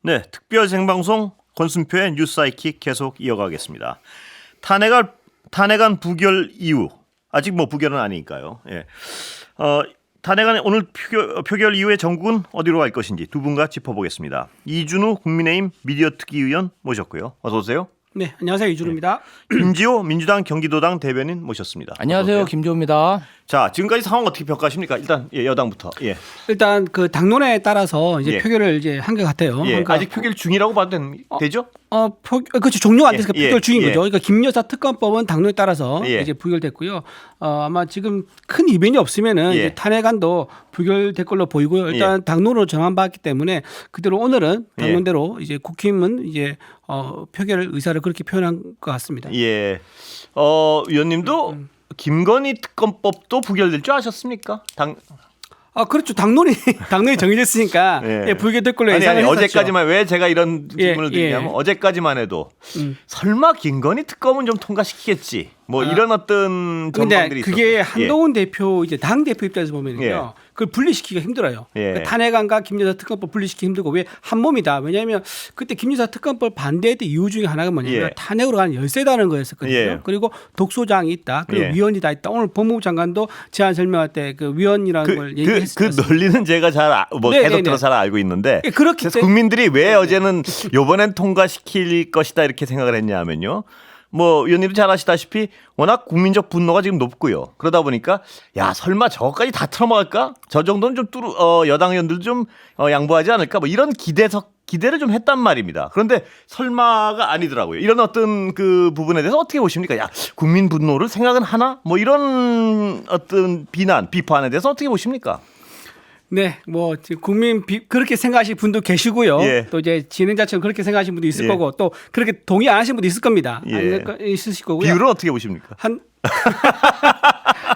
네, 특별 생방송 권순표의 뉴스 사이킥 계속 이어가겠습니다. 탄핵안 부결 이후 아직 뭐 부결은 아니니까요. 예. 탄핵안 오늘 표결 이후에 전국은 어디로 갈 것인지 두 분과 짚어보겠습니다. 이준우 국민의힘 미디어 특위위원 모셨고요. 어서 오세요. 네, 안녕하세요. 이준우입니다. 김지호 민주당 경기도당 대변인 모셨습니다. 안녕하세요. 김지호입니다. 자, 지금까지 상황 어떻게 평가하십니까? 일단 여당부터. 예. 일단 그 당론에 따라서 이제 예. 표결을 이제 한 것 같아요. 예. 그러니까 아직 표결 중이라고 봐도 되죠? 그렇죠. 종료가 안 돼서 예. 표결 중인 예. 거죠. 그러니까 김여사 특검법은 당론에 따라서 예. 이제 부결됐고요. 아마 지금 큰 이변이 없으면은 예. 이제 탄핵안도 부결될 걸로 보이고요. 일단 당론으로 정한받았기 때문에 그대로 오늘은 당론대로 이제 국힘은 이제 표결 의사를 그렇게 표현한 것 같습니다. 예. 위원님도 김건희 특검법도 부결될 줄 아셨습니까? 그렇죠. 당론이 정해졌으니까 예. 예, 부결될 걸로 아니 예상을 했었죠. 어제까지만 왜 제가 이런 질문을 드리냐면 어제까지만 해도 설마 김건희 특검은 좀 통과시키겠지. 뭐 이런 어떤 전망들이 있었어요. 근데 그게 한동훈 대표 이제 당 대표 입장에서 보면요. 예. 그걸 분리시키기가 힘들어요. 예. 그러니까 탄핵안과 김여사 특검법 분리시키기 힘들고 왜 한 몸이다. 왜냐하면 그때 김여사 특검법 반대했던 이유 중에 하나가 뭐냐면 예. 탄핵으로 가는 열세다는 거였었거든요. 예. 그리고 독소장이 있다. 그리고 예. 위원이 다 있다. 오늘 법무부 장관도 제안 설명할 때 그 위원이라는 걸 얘기했었어요. 그 논리는 제가 계속 들어 잘 알고 있는데 예, 그렇기 그래서 때문에 국민들이 왜 어제는 이번엔 통과시킬 것이다 이렇게 생각을 했냐면요. 뭐 위원님도 잘 아시다시피 워낙 국민적 분노가 지금 높고요. 그러다 보니까 야 설마 저것까지 다 틀어막을까? 저 정도는 좀 여당 의원들 좀 양보하지 않을까? 뭐 이런 기대를 좀 했단 말입니다. 그런데 설마가 아니더라고요. 이런 어떤 그 부분에 대해서 어떻게 보십니까? 야 국민 분노를 생각은 하나? 뭐 이런 어떤 비판에 대해서 어떻게 보십니까? 네, 뭐 국민 그렇게 생각하시는 분도 계시고요. 예. 또 이제 진행자처럼 그렇게 생각하시는 분도 있을 예. 거고, 또 그렇게 동의 안 하시는 분도 있을 겁니다. 예. 있으실 거고요. 비율은 어떻게 보십니까?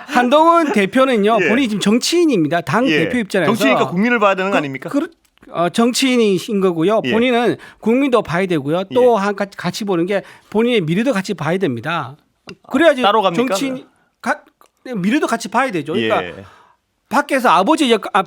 한동훈 대표는요, 예. 본인이 지금 정치인입니다. 당 예. 대표 입장에서 정치니까 국민을 봐야 되는 거 아닙니까? 정치인이신 거고요. 예. 본인은 국민도 봐야 되고요. 또 같이 보는 게 본인의 미래도 같이 봐야 됩니다. 그래야지 따로 갑니까? 미래도 같이 봐야 되죠. 그러니까. 예. 밖에서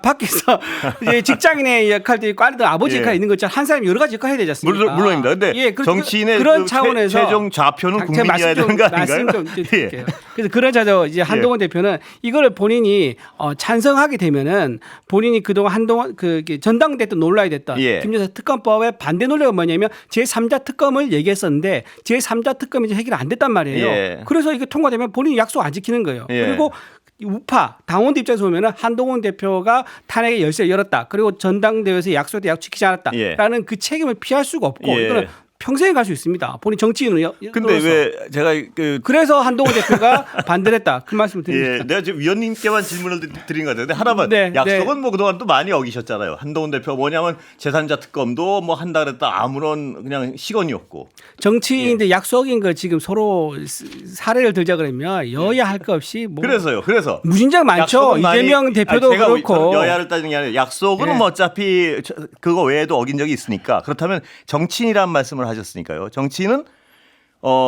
밖에서 이제 직장인의 역할도 있고 아니든 아버지 예. 역할이 있는 것처럼 한 사람이 여러 가지 역할 해야 되지 않습니까? 물론입니다. 근데 정치인의 그런 그 차원에서 최종 좌표는 국민이어야 되는 거 아닌가요? 드릴게요. 그래서 그런 차저 이제 한동훈 대표는 이거를 본인이 찬성하게 되면은 본인이 그동안 한동안 전당대 때 논란이 됐던 김여사 특검법의 반대 논리가 뭐냐면 제3자 특검을 얘기했었는데 제3자 특검이 이제 해결 안 됐단 말이에요. 그래서 이게 통과되면 본인이 약속 안 지키는 거예요. 그리고 우파 당원들 입장에서 보면은 한동훈 대표가 탄핵의 열쇠를 열었다. 그리고 전당대회에서 약속에 약속 지키지 않았다라는 그 책임을 피할 수가 없고 이거는 평생에 갈 수 있습니다. 본인 정치인으로. 근데 왜 제가 그래서 한동훈 대표가 반대를 했다. 그 말씀을 드립니다. 내가 지금 위원님께만 질문을 드린 것 같은데 하나만 약속은 뭐 그동안 또 많이 어기셨잖아요. 한동훈 대표 뭐냐면 제3자 특검도 뭐 한다 그랬다 아무런 그냥 시건이었고. 정치인들 약속인 거 지금 서로 사례를 들자 그러면 여야 할 거 없이 뭐 그래서 무진장 많죠. 이재명 대표도 그렇고. 여야를 따지는 게 아니라 약속은 뭐 어차피 그거 외에도 어긴 적이 있으니까 그렇다면 정치인이란 말씀을 하셨으니까요. 정치인은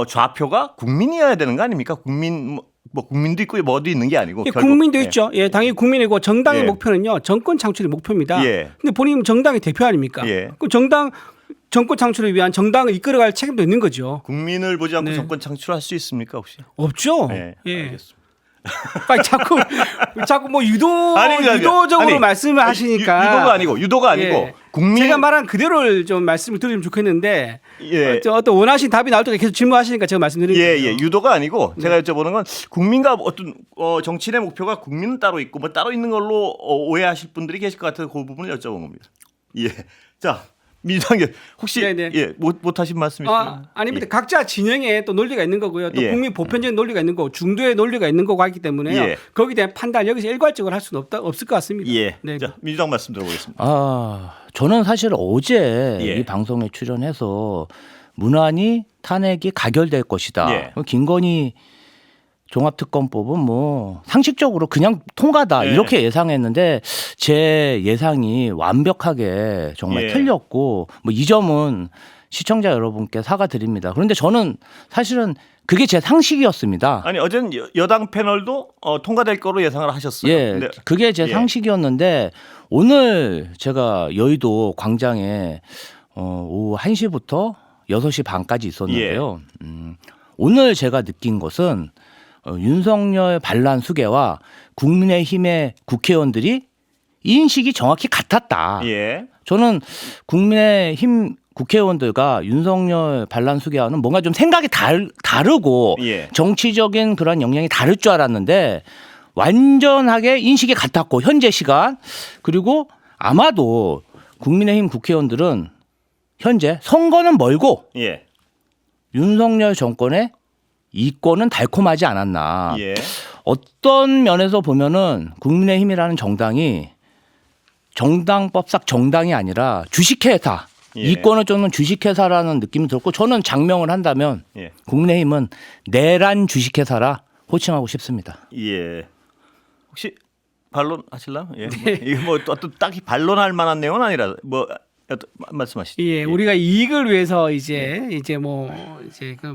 좌표가 국민이어야 되는 거 아닙니까? 국민도 있고 뭐도 있는 게 아니고 국민도 있죠. 당연히 국민이고 정당의 목표는요. 정권 창출이 목표입니다. 근데 본인은 정당의 대표 아닙니까? 그 정권 창출을 위한 정당을 이끌어갈 책임도 있는 거죠. 국민을 보지 않고 정권 창출할 수 있습니까 혹시? 없죠. 알겠습니다. 아니, 자꾸 뭐 유도적으로 말씀을 하시니까 유도가 아니고 국민 제가 말한 그대로를 좀 말씀을 드리면 좋겠는데 어떤 원하신 답이 나올 때 계속 질문하시니까 제가 말씀드립니다. 유도가 아니고 제가 여쭤보는 건 국민과 어떤 정치인의 목표가 국민은 따로 있고 뭐 따로 있는 걸로 오해하실 분들이 계실 것 같아서 그 부분을 여쭤본 겁니다. 자. 민주당에 혹시 못하신 말씀 있으면 아닙니다. 각자 진영에 또 논리가 있는 거고요. 또 국민 보편적인 논리가 있는 거고 중도의 논리가 있는 거고 하기 때문에 거기에 대한 판단 여기서 일괄적으로 할 수는 없을 것 같습니다. 자, 민주당 말씀 들어보겠습니다. 저는 사실 어제 이 방송에 출연해서 무난히 탄핵이 가결될 것이다. 김건희 종합특검법은 뭐 상식적으로 그냥 통과다 이렇게 예상했는데 제 예상이 완벽하게 정말 틀렸고 뭐 이 점은 시청자 여러분께 사과드립니다. 그런데 저는 사실은 그게 제 상식이었습니다. 아니 어제는 여당 패널도 통과될 거로 예상을 하셨어요. 근데 그게 제 상식이었는데 오늘 제가 여의도 광장에 오후 1시부터 6시 반까지 있었는데요. 오늘 제가 느낀 것은 윤석열 반란 수계와 국민의힘의 국회의원들이 인식이 정확히 같았다. 예. 저는 국민의힘 국회의원들과 윤석열 반란 수계와는 뭔가 좀 생각이 다르고 예. 정치적인 그런 역량이 다를 줄 알았는데 완전하게 인식이 같았고 현재 시간 그리고 아마도 국민의힘 국회의원들은 현재 선거는 멀고 예. 윤석열 정권의 이권은 달콤하지 않았나. 예. 어떤 면에서 보면은 국민의힘이라는 정당이 정당법상 정당이 아니라 주식회사. 예. 이권을 쫓는 주식회사라는 느낌이 들었고 저는 장명을 한다면 예. 국민의힘은 내란 주식회사라 호칭하고 싶습니다. 예. 혹시 반론 하실래요? 예. 이게 뭐 또 딱히 반론할 만한 내용은 아니라 뭐 말씀하시죠. 예, 우리가 이익을 위해서 이제 그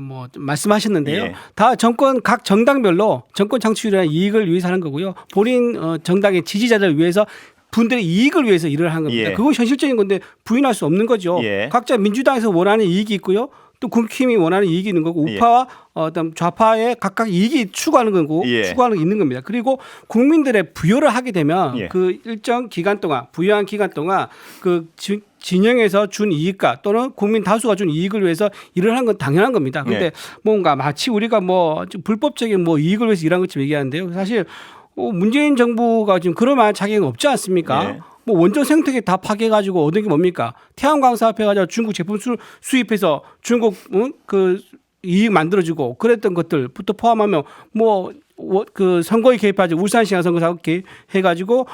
뭐 말씀하셨는데요. 예. 다 정권 각 정당별로 정권 창출이라는 이익을 위해서 하는 거고요. 본인 정당의 지지자들을 위해서 분들의 이익을 위해서 일을 하는 겁니다. 예. 그건 현실적인 건데 부인할 수 없는 거죠. 예. 각자 민주당에서 원하는 이익이 있고요. 또 국힘이 원하는 이익이 있는 거고 우파와 어떤 좌파의 각각 이익이 추구하는 거고 예. 추구하는 게 있는 겁니다. 그리고 국민들의 부여를 하게 되면 예. 그 일정 기간 동안 부여한 기간 동안 그 진영에서 준 이익과 또는 국민 다수가 준 이익을 위해서 일을 하는 건 당연한 겁니다. 그런데 예. 뭔가 마치 우리가 뭐 불법적인 뭐 이익을 위해서 일한 것처럼 얘기하는데요. 사실 문재인 정부가 지금 그럴 만한 자격이 없지 않습니까? 예. 뭐 원전 생태계 다 파괴해가지고 얻은 게 뭡니까? 태양광 사업해가지고 중국 제품 수입해서 중국 그 이익 만들어주고 그랬던 것들부터 포함하면 뭐 그 선거에 개입하지 울산시장 선거 사고 해가지고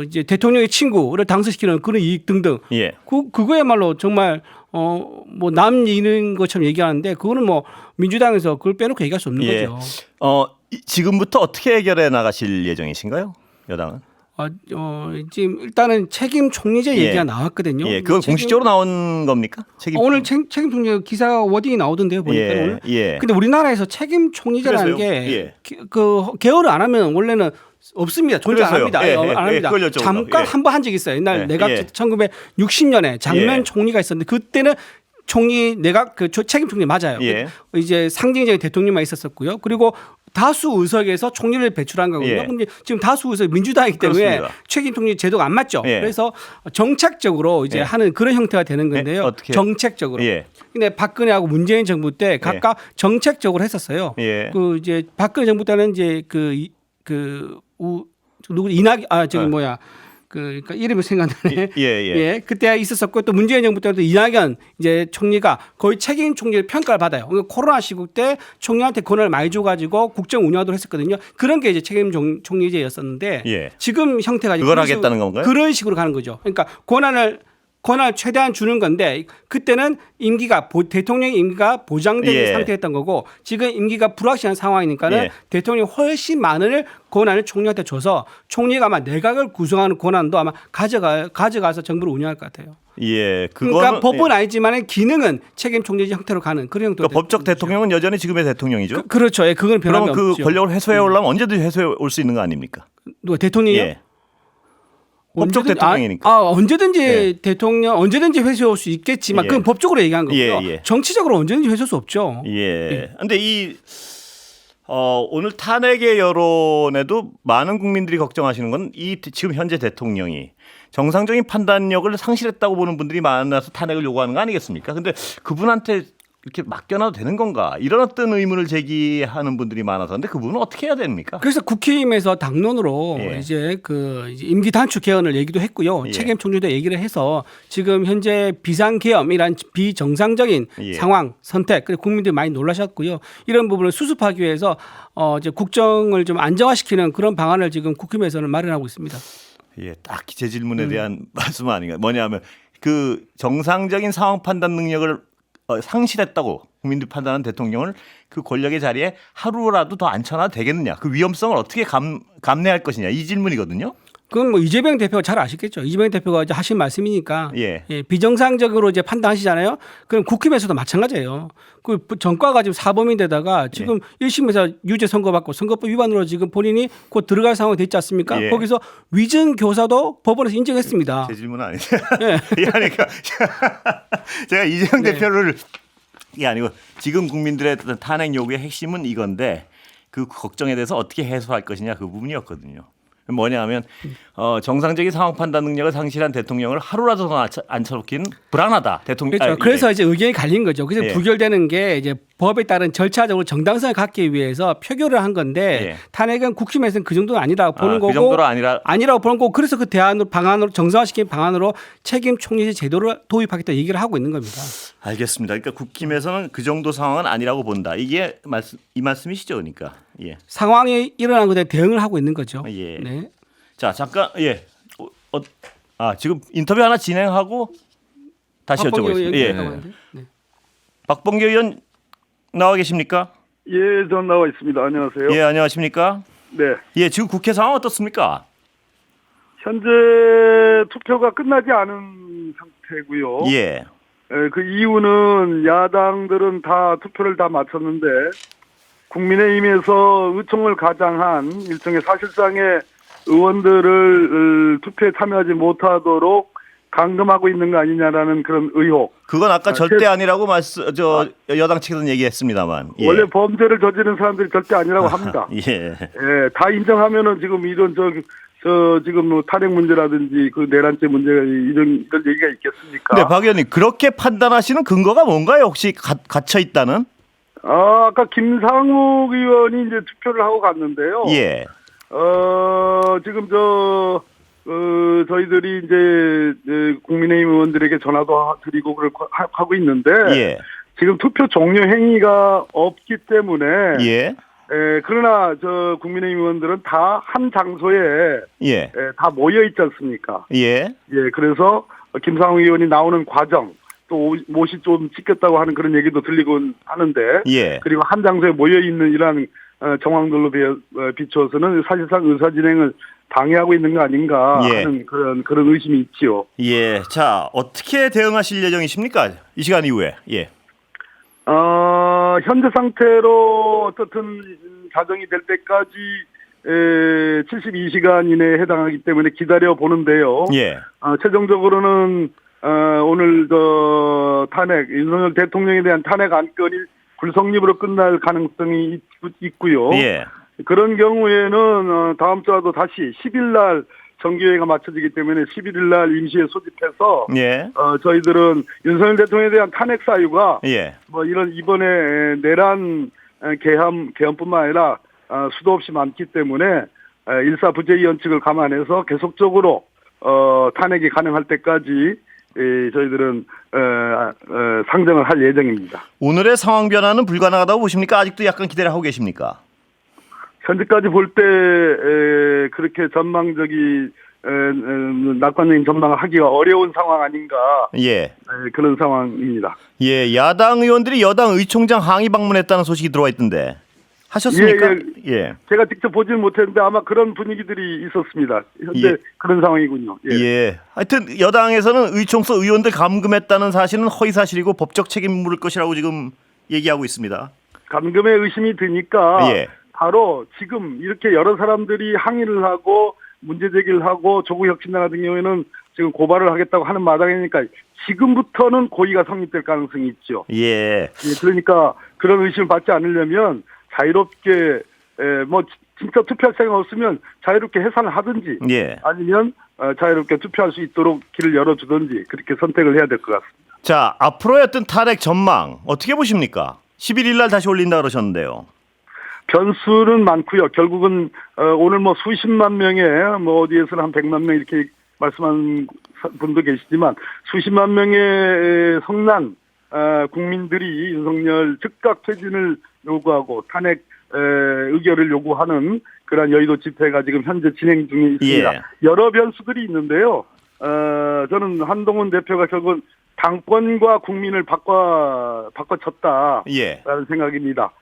이제 대통령의 친구를 당선시키는 그런 이익 등등. 예. 그거야말로 정말 뭐 남 이는 것처럼 얘기하는데 그거는 뭐 민주당에서 그걸 빼놓고 얘기할 수 없는 예. 거죠. 지금부터 어떻게 해결해 나가실 예정이신가요? 여당은? 지금 일단은 책임 총리제 예. 얘기가 나왔거든요. 예, 그건 공식적으로 나온 겁니까? 오늘 책임 총리 기사 워딩이 나오던데요, 보니까 예. 오늘. 예. 근데 우리나라에서 책임 총리제라는 그래서요? 게 예. 그 개헌을 안 하면 원래는 없습니다. 존재 안 그래서요? 합니다. 예, 안 합니다. 그걸 여쭤보려고. 잠깐 예. 한 번 한 적이 있어요. 옛날 예. 내각 예. 1960년에 장면 예. 총리가 있었는데 그때는 총리 내각 그 책임 총리 맞아요. 예. 이제 상징적인 대통령만 있었었고요. 그리고 다수 의석에서 총리를 배출한 거거든요. 예. 근데 지금 다수 의석 민주당이기 때문에 그렇습니다. 책임 총리 제도가 안 맞죠. 예. 그래서 정책적으로 이제 예. 하는 그런 형태가 되는 건데요. 어떻게? 정책적으로. 예. 근데 박근혜하고 문재인 정부 때 각각 정책적으로 했었어요. 예. 그 이제 박근혜 정부 때는 이제 누구 이낙 그러니까 이름이 생각나네. 예. 그때 있었었고 또 문재인 정부 때도 이낙연 이제 총리가 거의 책임 총리를 평가를 받아요. 그러니까 코로나 시국 때 총리한테 권한을 많이 줘가지고 국정 운영도 했었거든요. 그런 게 이제 책임 총리제였었는데 예. 지금 형태가 그걸 하겠다는 건가요? 그런 식으로 가는 거죠. 그러니까 권한을 최대한 주는 건데 그때는 대통령의 임기가 보장된 예. 상태였던 거고 지금 임기가 불확실한 상황이니까는 예. 대통령이 훨씬 많은 권한을 총리한테 줘서 총리가 아마 내각을 구성하는 권한도 아마 가져가서 정부를 운영할 것 같아요. 예. 그러니까 법은 아니지만 기능은 책임 총리제 형태로 가는 그런 형태로. 그러니까 법적 대통령은 여전히 지금의 대통령이죠. 그렇죠. 예, 그건 변함이 그러면 없죠. 그 권력을 회수해 오려면 언제든지 회수해 올 수 있는 거 아닙니까? 누가 대통령이요? 예. 법적 대통령이니까. 언제든지 대통령 언제든지 회수할 수 있겠지만 예. 그건 법적으로 얘기한 거고요. 예. 정치적으로 언제든지 회수할 수 없죠. 예. 근데 오늘 탄핵의 여론에도 많은 국민들이 걱정하시는 건 지금 현재 대통령이 정상적인 판단력을 상실했다고 보는 분들이 많아서 탄핵을 요구하는 거 아니겠습니까? 근데 그분한테 이렇게 맡겨놔도 되는 건가? 이런 어떤 의문을 제기하는 분들이 많아서 근데 그분은 어떻게 해야 됩니까? 그래서 국힘에서 당론으로 예. 이제 이제 임기 단축 개헌을 얘기도 했고요. 예. 책임 총리도 얘기를 해서 지금 현재 비상계엄이란 비정상적인 예. 상황 선택 그리고 국민들이 많이 놀라셨고요. 이런 부분을 수습하기 위해서 이제 국정을 좀 안정화시키는 그런 방안을 지금 국힘에서는 마련하고 있습니다. 예, 딱히 제 질문에 대한 말씀은 아닌가요? 뭐냐면 그 정상적인 상황 판단 능력을 상실했다고 국민들이 판단한 대통령을 그 권력의 자리에 하루라도 더 앉혀놔도 되겠느냐? 그 위험성을 어떻게 감내할 것이냐? 이 질문이거든요. 그건 뭐 이재명 대표가 잘 아시겠죠. 이재명 대표가 이제 하신 말씀이니까 예. 비정상적으로 이제 판단하시잖아요. 그럼 국힘에서도 마찬가지예요. 그 전과가 지금 사범인데다가 지금 1심에서 유죄 선고받고 선거법 위반으로 지금 본인이 곧 들어갈 상황이 됐지 않습니까? 예. 거기서 위증 교사도 법원에서 인정했습니다. 제 질문은 아니죠. 그러니까 제가 이재명 네. 대표를 이게 아니고 지금 국민들의 어떤 탄핵 요구의 핵심은 이건데 그 걱정에 대해서 어떻게 해소할 것이냐 그 부분이었거든요. 뭐냐면 정상적인 상황 판단 능력을 상실한 대통령을 하루라도 더 앉혀놓기는 불안하다. 대통령. 그렇죠. 그래서 이제 의견이 갈린 거죠. 그래서 예. 부결되는 게 이제 법에 따른 절차적으로 정당성을 갖기 위해서 표결을 한 건데 예. 탄핵은 국힘에서는 그 정도는 아니라고 보는 거고 그 정도로 아니라고 보는 거고 그래서 그 방안으로 정상화시킨 방안으로 책임 총리제 제도를 도입하겠다 얘기를 하고 있는 겁니다. 알겠습니다. 그러니까 국힘에서는 그 정도 상황은 아니라고 본다. 이게 이 말씀이시죠, 그러니까. 예. 상황이 일어난 것에 대응을 하고 있는 거죠. 예. 네. 자 잠깐 지금 인터뷰 하나 진행하고 다시 여쭤보겠습니다. 예. 네. 박범계 의원 나와 계십니까? 예, 전 나와 있습니다. 안녕하세요. 예, 안녕하십니까? 네. 예, 지금 국회 상황 어떻습니까? 현재 투표가 끝나지 않은 상태고요. 예. 그 이유는 야당들은 다 투표를 다 마쳤는데 국민의힘에서 의총을 가장한 일종의 사실상의 의원들을 투표에 참여하지 못하도록 감금하고 있는 거 아니냐라는 그런 의혹. 그건 아까 절대 아니라고 여당 측에서는 얘기했습니다만. 예. 원래 범죄를 저지른 사람들이 절대 아니라고 합니다. 예. 예, 다 인정하면은 지금 이런 지금 뭐 탄핵 문제라든지 그 내란죄 문제가 이런 얘기가 있겠습니까? 네, 박 의원님 그렇게 판단하시는 근거가 뭔가요? 혹시 갇혀 있다는? 아까 김상욱 의원이 이제 투표를 하고 갔는데요. 예. 지금 저희들이 이제 국민의힘 의원들에게 전화도 드리고 그걸 하고 있는데 예. 지금 투표 종료 행위가 없기 때문에 예. 그러나 국민의힘 의원들은 다 한 장소에 예. 다 모여 있지 않습니까? 예. 예, 그래서 김상욱 의원이 나오는 과정 또 못이 좀 찍혔다고 하는 그런 얘기도 들리고 하는데 예. 그리고 한 장소에 모여 있는 이러한 정황들로 비추어서는 사실상 의사 진행을 방해하고 있는 거 아닌가 예. 하는 그런 의심이 있지요. 예. 자, 어떻게 대응하실 예정이십니까? 이 시간 이후에. 예. 현재 상태로 어떻든 자정이 될 때까지 72시간 이내에 해당하기 때문에 기다려 보는데요. 예. 최종적으로는 오늘 탄핵 윤석열 대통령에 대한 탄핵 안건이 불성립으로 끝날 가능성이 있고요. 예. 그런 경우에는 다음 주라도 다시 10일 날 정기회의가 맞춰지기 때문에 11일 날 임시회 소집해서 예. 저희들은 윤석열 대통령에 대한 탄핵 사유가 예. 뭐 이런 이번에 내란 개헌뿐만 아니라 수도 없이 많기 때문에 일사부재위원 측을 감안해서 계속적으로 탄핵이 가능할 때까지 저희들은 상정을 할 예정입니다. 오늘의 상황 변화는 불가능하다고 보십니까? 아직도 약간 기대를 하고 계십니까? 현재까지 볼 때 그렇게 전망적인 낙관적인 전망을 하기가 어려운 상황 아닌가 예. 그런 상황입니다. 예, 야당 의원들이 여당 의총장 항의 방문했다는 소식이 들어와 있던데 하셨습니까? 예. 제가 직접 보지는 못했는데 아마 그런 분위기들이 있었습니다. 현재 예. 그런 상황이군요. 예. 예. 하여튼 여당에서는 의총소 의원들 감금했다는 사실은 허위 사실이고 법적 책임 물을 것이라고 지금 얘기하고 있습니다. 감금의 의심이 드니까 예. 바로 지금 이렇게 여러 사람들이 항의를 하고 문제 제기를 하고 조국 혁신당 같은 경우에는 지금 고발을 하겠다고 하는 마당이니까 지금부터는 고의가 성립될 가능성이 있죠. 예. 그러니까 그런 의심을 받지 않으려면 자유롭게 뭐 진짜 투표할 생각 없으면 자유롭게 해산을 하든지 예. 아니면 자유롭게 투표할 수 있도록 길을 열어주든지 그렇게 선택을 해야 될 것 같습니다. 자, 앞으로의 어떤 탄핵 전망 어떻게 보십니까? 11일 날 다시 올린다 그러셨는데요. 변수는 많고요. 결국은 오늘 뭐 수십만 명의 뭐 어디에서는 한 100만 명 이렇게 말씀한 분도 계시지만 수십만 명의 성난 국민들이 윤석열 즉각 퇴진을 요구하고 탄핵 의결을 요구하는 그런 여의도 집회가 지금 현재 진행 중에 있습니다. 예. 여러 변수들이 있는데요. 저는 한동훈 대표가 결국은 당권과 국민을 바꿔쳤다라는 예. 생각입니다.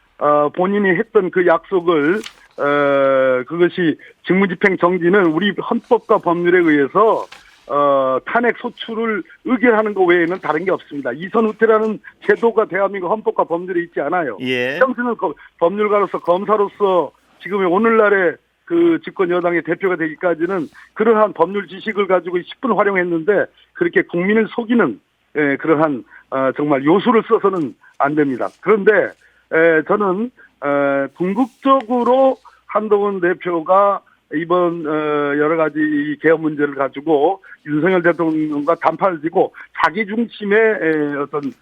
본인이 했던 그 약속을 그것이 직무집행 정지는 우리 헌법과 법률에 의해서 탄핵 소추를 의결하는 것 외에는 다른 게 없습니다. 이선후퇴라는 제도가 대한민국 헌법과 법률에 있지 않아요. 예. 당신은 법률가로서 검사로서 지금의 오늘날의 그 집권 여당의 대표가 되기까지는 그러한 법률 지식을 가지고 10분 활용했는데 그렇게 국민을 속이는 그러한 정말 요술을 써서는 안 됩니다. 그런데 저는 궁극적으로 한동훈 대표가 이번 여러 가지 개헌 문제를 가지고 윤석열 대통령과 단판을 지고 자기 중심의 어떤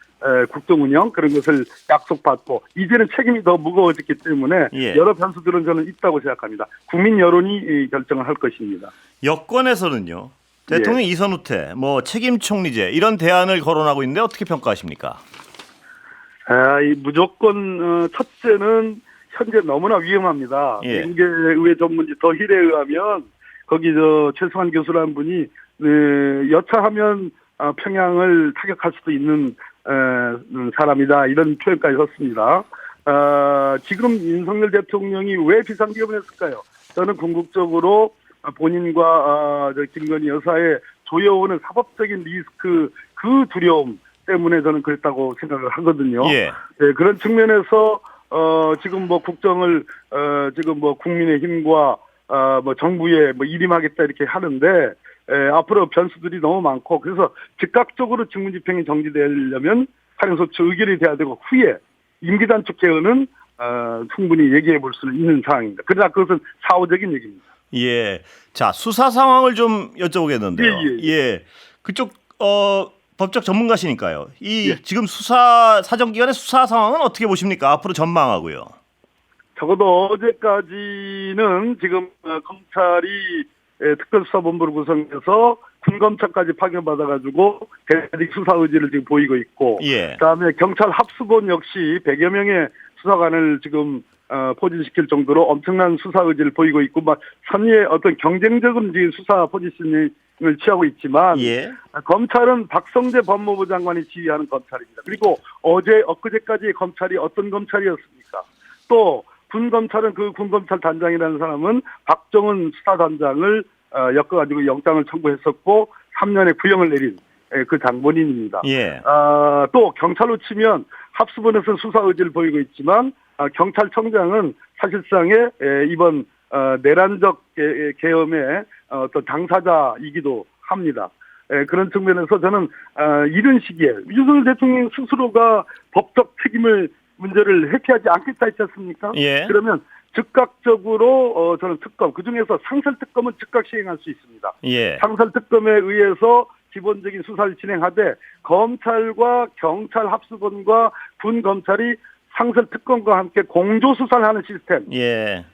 국정 운영 그런 것을 약속받고 이제는 책임이 더 무거워졌기 때문에 예. 여러 변수들은 저는 있다고 생각합니다. 국민 여론이 결정을 할 것입니다. 여권에서는요. 대통령 예. 이선 후퇴, 뭐 책임 총리제 이런 대안을 거론하고 있는데 어떻게 평가하십니까? 이 무조건 첫째는 현재 너무나 위험합니다. 예. 인계의회 전문지 더힐에 의하면 거기 최승환 교수라는 분이 여차하면 평양을 타격할 수도 있는 사람이다 이런 표현까지 썼습니다. 지금 윤석열 대통령이 왜 비상기업을 했을까요? 저는 궁극적으로 본인과 김건희 여사의 조여오는 사법적인 리스크 그 두려움 때문에 저는 그랬다고 생각을 하거든요. 예. 네, 그런 측면에서 지금 뭐 국정을 지금 뭐 국민의힘과 뭐 정부에 뭐 일임하겠다 이렇게 하는데 앞으로 변수들이 너무 많고 그래서 즉각적으로 직무집행이 정지되려면 탄핵소추 의결이 돼야 되고 후에 임기 단축 개헌은 충분히 얘기해 볼 수는 있는 상황입니다. 그러나 그것은 사후적인 얘기입니다. 예. 자, 수사 상황을 좀 여쭤보겠는데요. 예. 그쪽 법적 전문가시니까요. 예. 지금 수사 사정기관의 수사 상황은 어떻게 보십니까? 앞으로 전망하고요. 적어도 어제까지는 지금 검찰이 특별수사본부를 구성해서 군검찰까지 파견받아가지고 대직 수사 의지를 지금 보이고 있고, 예. 그다음에 경찰 합수본 역시 100여 명의 수사관을 지금 포진시킬 정도로 엄청난 수사 의지를 보이고 있고, 막 선의의 어떤 경쟁적인 지금 수사 포지션을 취하고 있지만, 예. 검찰은 박성재 법무부 장관이 지휘하는 검찰입니다. 그리고 엊그제까지 검찰이 어떤 검찰이었습니까? 또 군검찰은 그 군검찰 단장이라는 사람은 박정은 수사단장을 엮어가지고 영장을 청구했었고 3년의 구형을 내린 그 장본인입니다. 예. 또 경찰로 치면 합수본에서 수사 의지를 보이고 있지만 경찰청장은 사실상의 이번 내란적 계엄의 어떤 당사자이기도 합니다. 그런 측면에서 저는 이런 시기에 윤석열 대통령 스스로가 법적 책임을 문제를 회피하지 않겠다 했지 않습니까? 예. 그러면 즉각적으로 저는 특검 그중에서 상설특검은 즉각 시행할 수 있습니다. 예. 상설특검에 의해서 기본적인 수사를 진행하되 검찰과 경찰 합수본과 군검찰이 상설특검과 함께 공조수사를 하는 시스템. 예.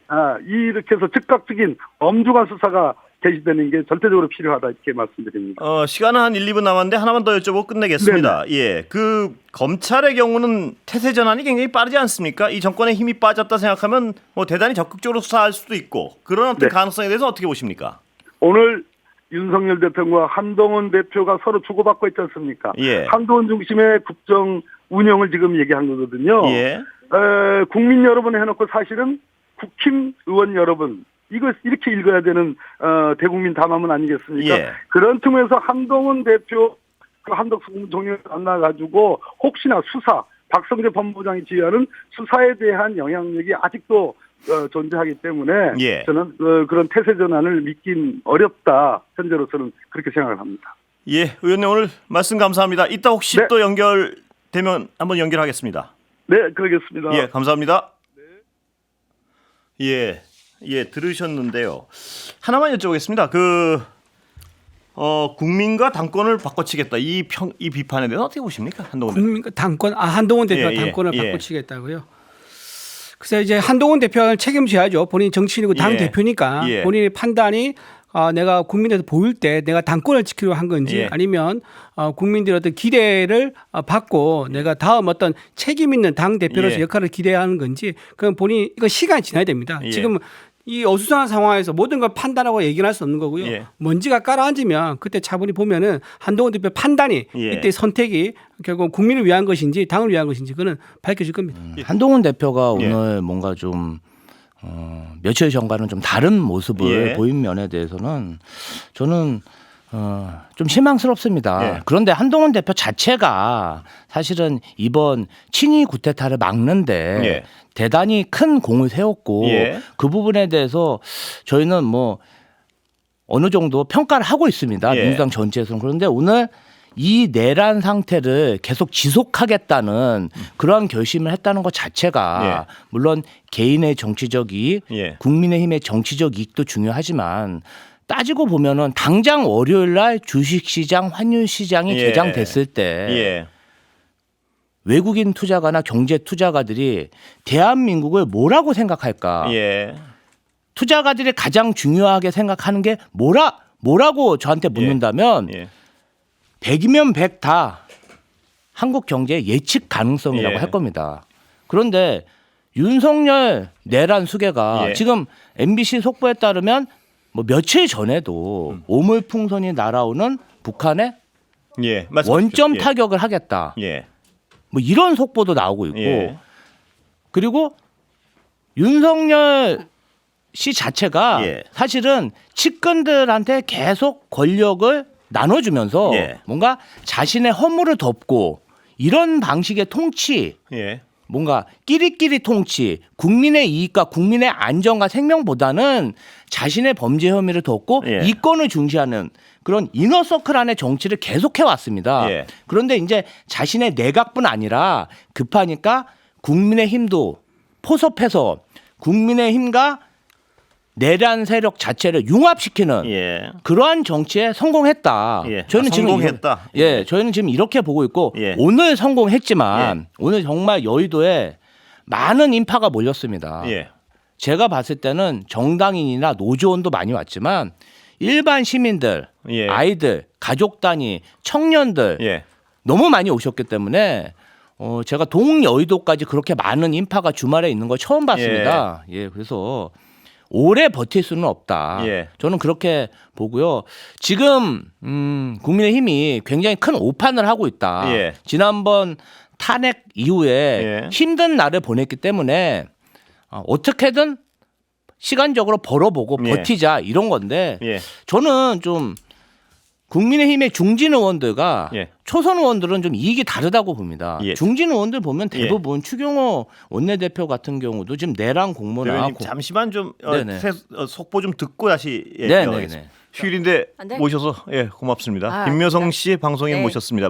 이렇게 해서 즉각적인 엄중한 수사가 개시되는 게 절대적으로 필요하다 이렇게 말씀드립니다. 시간은 한 1, 2분 남았는데 하나만 더 여쭤보고 끝내겠습니다. 예. 그 검찰의 경우는 태세 전환이 굉장히 빠르지 않습니까? 이 정권의 힘이 빠졌다 생각하면 뭐 대단히 적극적으로 수사할 수도 있고 그런 어떤 네. 가능성에 대해서 어떻게 보십니까? 오늘 윤석열 대통령과 한동훈 대표가 서로 주고받고 있지 않습니까? 예. 한동훈 중심의 국정 운영을 지금 얘기한 거거든요. 예. 국민 여러분 해놓고 사실은 국힘 의원 여러분 이거 이렇게 읽어야 되는 대국민 담화문 아니겠습니까? 예. 그런 측면에서 한동훈 대표 한덕수 국무총리를 만나가지고 혹시나 수사 박성재 법무부장이 지휘하는 수사에 대한 영향력이 아직도 존재하기 때문에 예. 저는 그런 태세 전환을 믿긴 어렵다. 현재로서는 그렇게 생각을 합니다. 예, 의원님 오늘 말씀 감사합니다. 이따 혹시 네. 또 연결되면 한번 연결하겠습니다. 네, 그러겠습니다. 예, 감사합니다. 예, 들으셨는데요. 하나만 여쭤보겠습니다. 국민과 당권을 바꿔치겠다 이 비판에 대해서 어떻게 보십니까, 한동훈 대표? 국민과 당권 한동훈 대표가 당권을 바꿔치겠다고요. 그래서 이제 한동훈 대표는 책임져야죠. 본인이 정치인이고 당 예. 대표니까 예. 본인의 판단이 내가 국민한테 보일 때 내가 당권을 지키려고 한 건지 예. 아니면 국민들의 어떤 기대를 받고 내가 다음 어떤 책임 있는 당 대표로서 예. 역할을 기대하는 건지 그건 본인이 이거 시간이 지나야 됩니다. 예. 지금 이 어수선한 상황에서 모든 걸 판단하고 얘기를 할 수 없는 거고요. 예. 먼지가 깔아앉으면 그때 차분히 보면은 한동훈 대표 판단이 예. 이때 선택이 결국 국민을 위한 것인지 당을 위한 것인지 그는 밝혀질 겁니다. 한동훈 대표가 예. 오늘 뭔가 좀 며칠 전과는 좀 다른 모습을 예. 보인 면에 대해서는 저는 좀 실망스럽습니다. 예. 그런데 한동훈 대표 자체가 사실은 이번 친위 구테타를 막는데 예. 대단히 큰 공을 세웠고 예. 그 부분에 대해서 저희는 뭐 어느 정도 평가를 하고 있습니다. 예. 민주당 전체에서는. 그런데 오늘 이 내란 상태를 계속 지속하겠다는 그러한 결심을 했다는 것 자체가 예. 물론 개인의 정치적 이익, 예. 국민의힘의 정치적 이익도 중요하지만 따지고 보면은 당장 월요일 날 주식시장, 환율시장이 예. 개장됐을 때 예. 외국인 투자가나 경제 투자가들이 대한민국을 뭐라고 생각할까? 예. 투자가들이 가장 중요하게 생각하는 게 뭐라고 저한테 묻는다면 예. 100이면 100 다 한국 경제의 예측 가능성이라고 예. 할 겁니다. 그런데 윤석열 내란 수계가 예. 지금 MBC 속보에 따르면 뭐 며칠 전에도 오물풍선이 날아오는 북한에 예. 말씀하십시오. 원점 예. 타격을 하겠다. 예. 뭐 이런 속보도 나오고 있고 예. 그리고 윤석열 씨 자체가 예. 사실은 측근들한테 계속 권력을 나눠주면서 예. 뭔가 자신의 허물을 덮고 이런 방식의 통치, 예. 뭔가 끼리끼리 통치, 국민의 이익과 국민의 안전과 생명보다는 자신의 범죄 혐의를 덮고 예. 이권을 중시하는 그런 이너서클 안의 정치를 계속해 왔습니다. 예. 그런데 이제 자신의 내각뿐 아니라 급하니까 국민의힘도 포섭해서 국민의힘과 내란 세력 자체를 융합시키는 예. 그러한 정치에 성공했다. 예. 저희는 지금 성공했다. 저희는 지금 이렇게 보고 있고 예. 오늘 성공했지만 오늘 정말 여의도에 많은 인파가 몰렸습니다. 예. 제가 봤을 때는 정당인이나 노조원도 많이 왔지만 일반 시민들, 예. 아이들, 가족 단위, 청년들 예. 너무 많이 오셨기 때문에 제가 동여의도까지 그렇게 많은 인파가 주말에 있는 걸 처음 봤습니다. 예, 그래서 오래 버틸 수는 없다. 예. 저는 그렇게 보고요. 지금 국민의힘이 굉장히 큰 오판을 하고 있다. 예. 지난번 탄핵 이후에 예. 힘든 날을 보냈기 때문에 어떻게든 시간적으로 벌어보고 예. 버티자 이런 건데 예. 저는 좀 국민의힘의 중진 의원들과 예. 초선 의원들은 좀 이익이 다르다고 봅니다. 예. 중진 의원들 보면 대부분 추경호 원내대표 같은 경우도 지금 내란 공모나 의원님 잠시만 좀 네네. 속보 좀 듣고 다시 네네네. 이어가겠습니다. 휴일인데 안 돼? 모셔서 고맙습니다. 아, 김묘성 씨 방송에 네. 모셨습니다.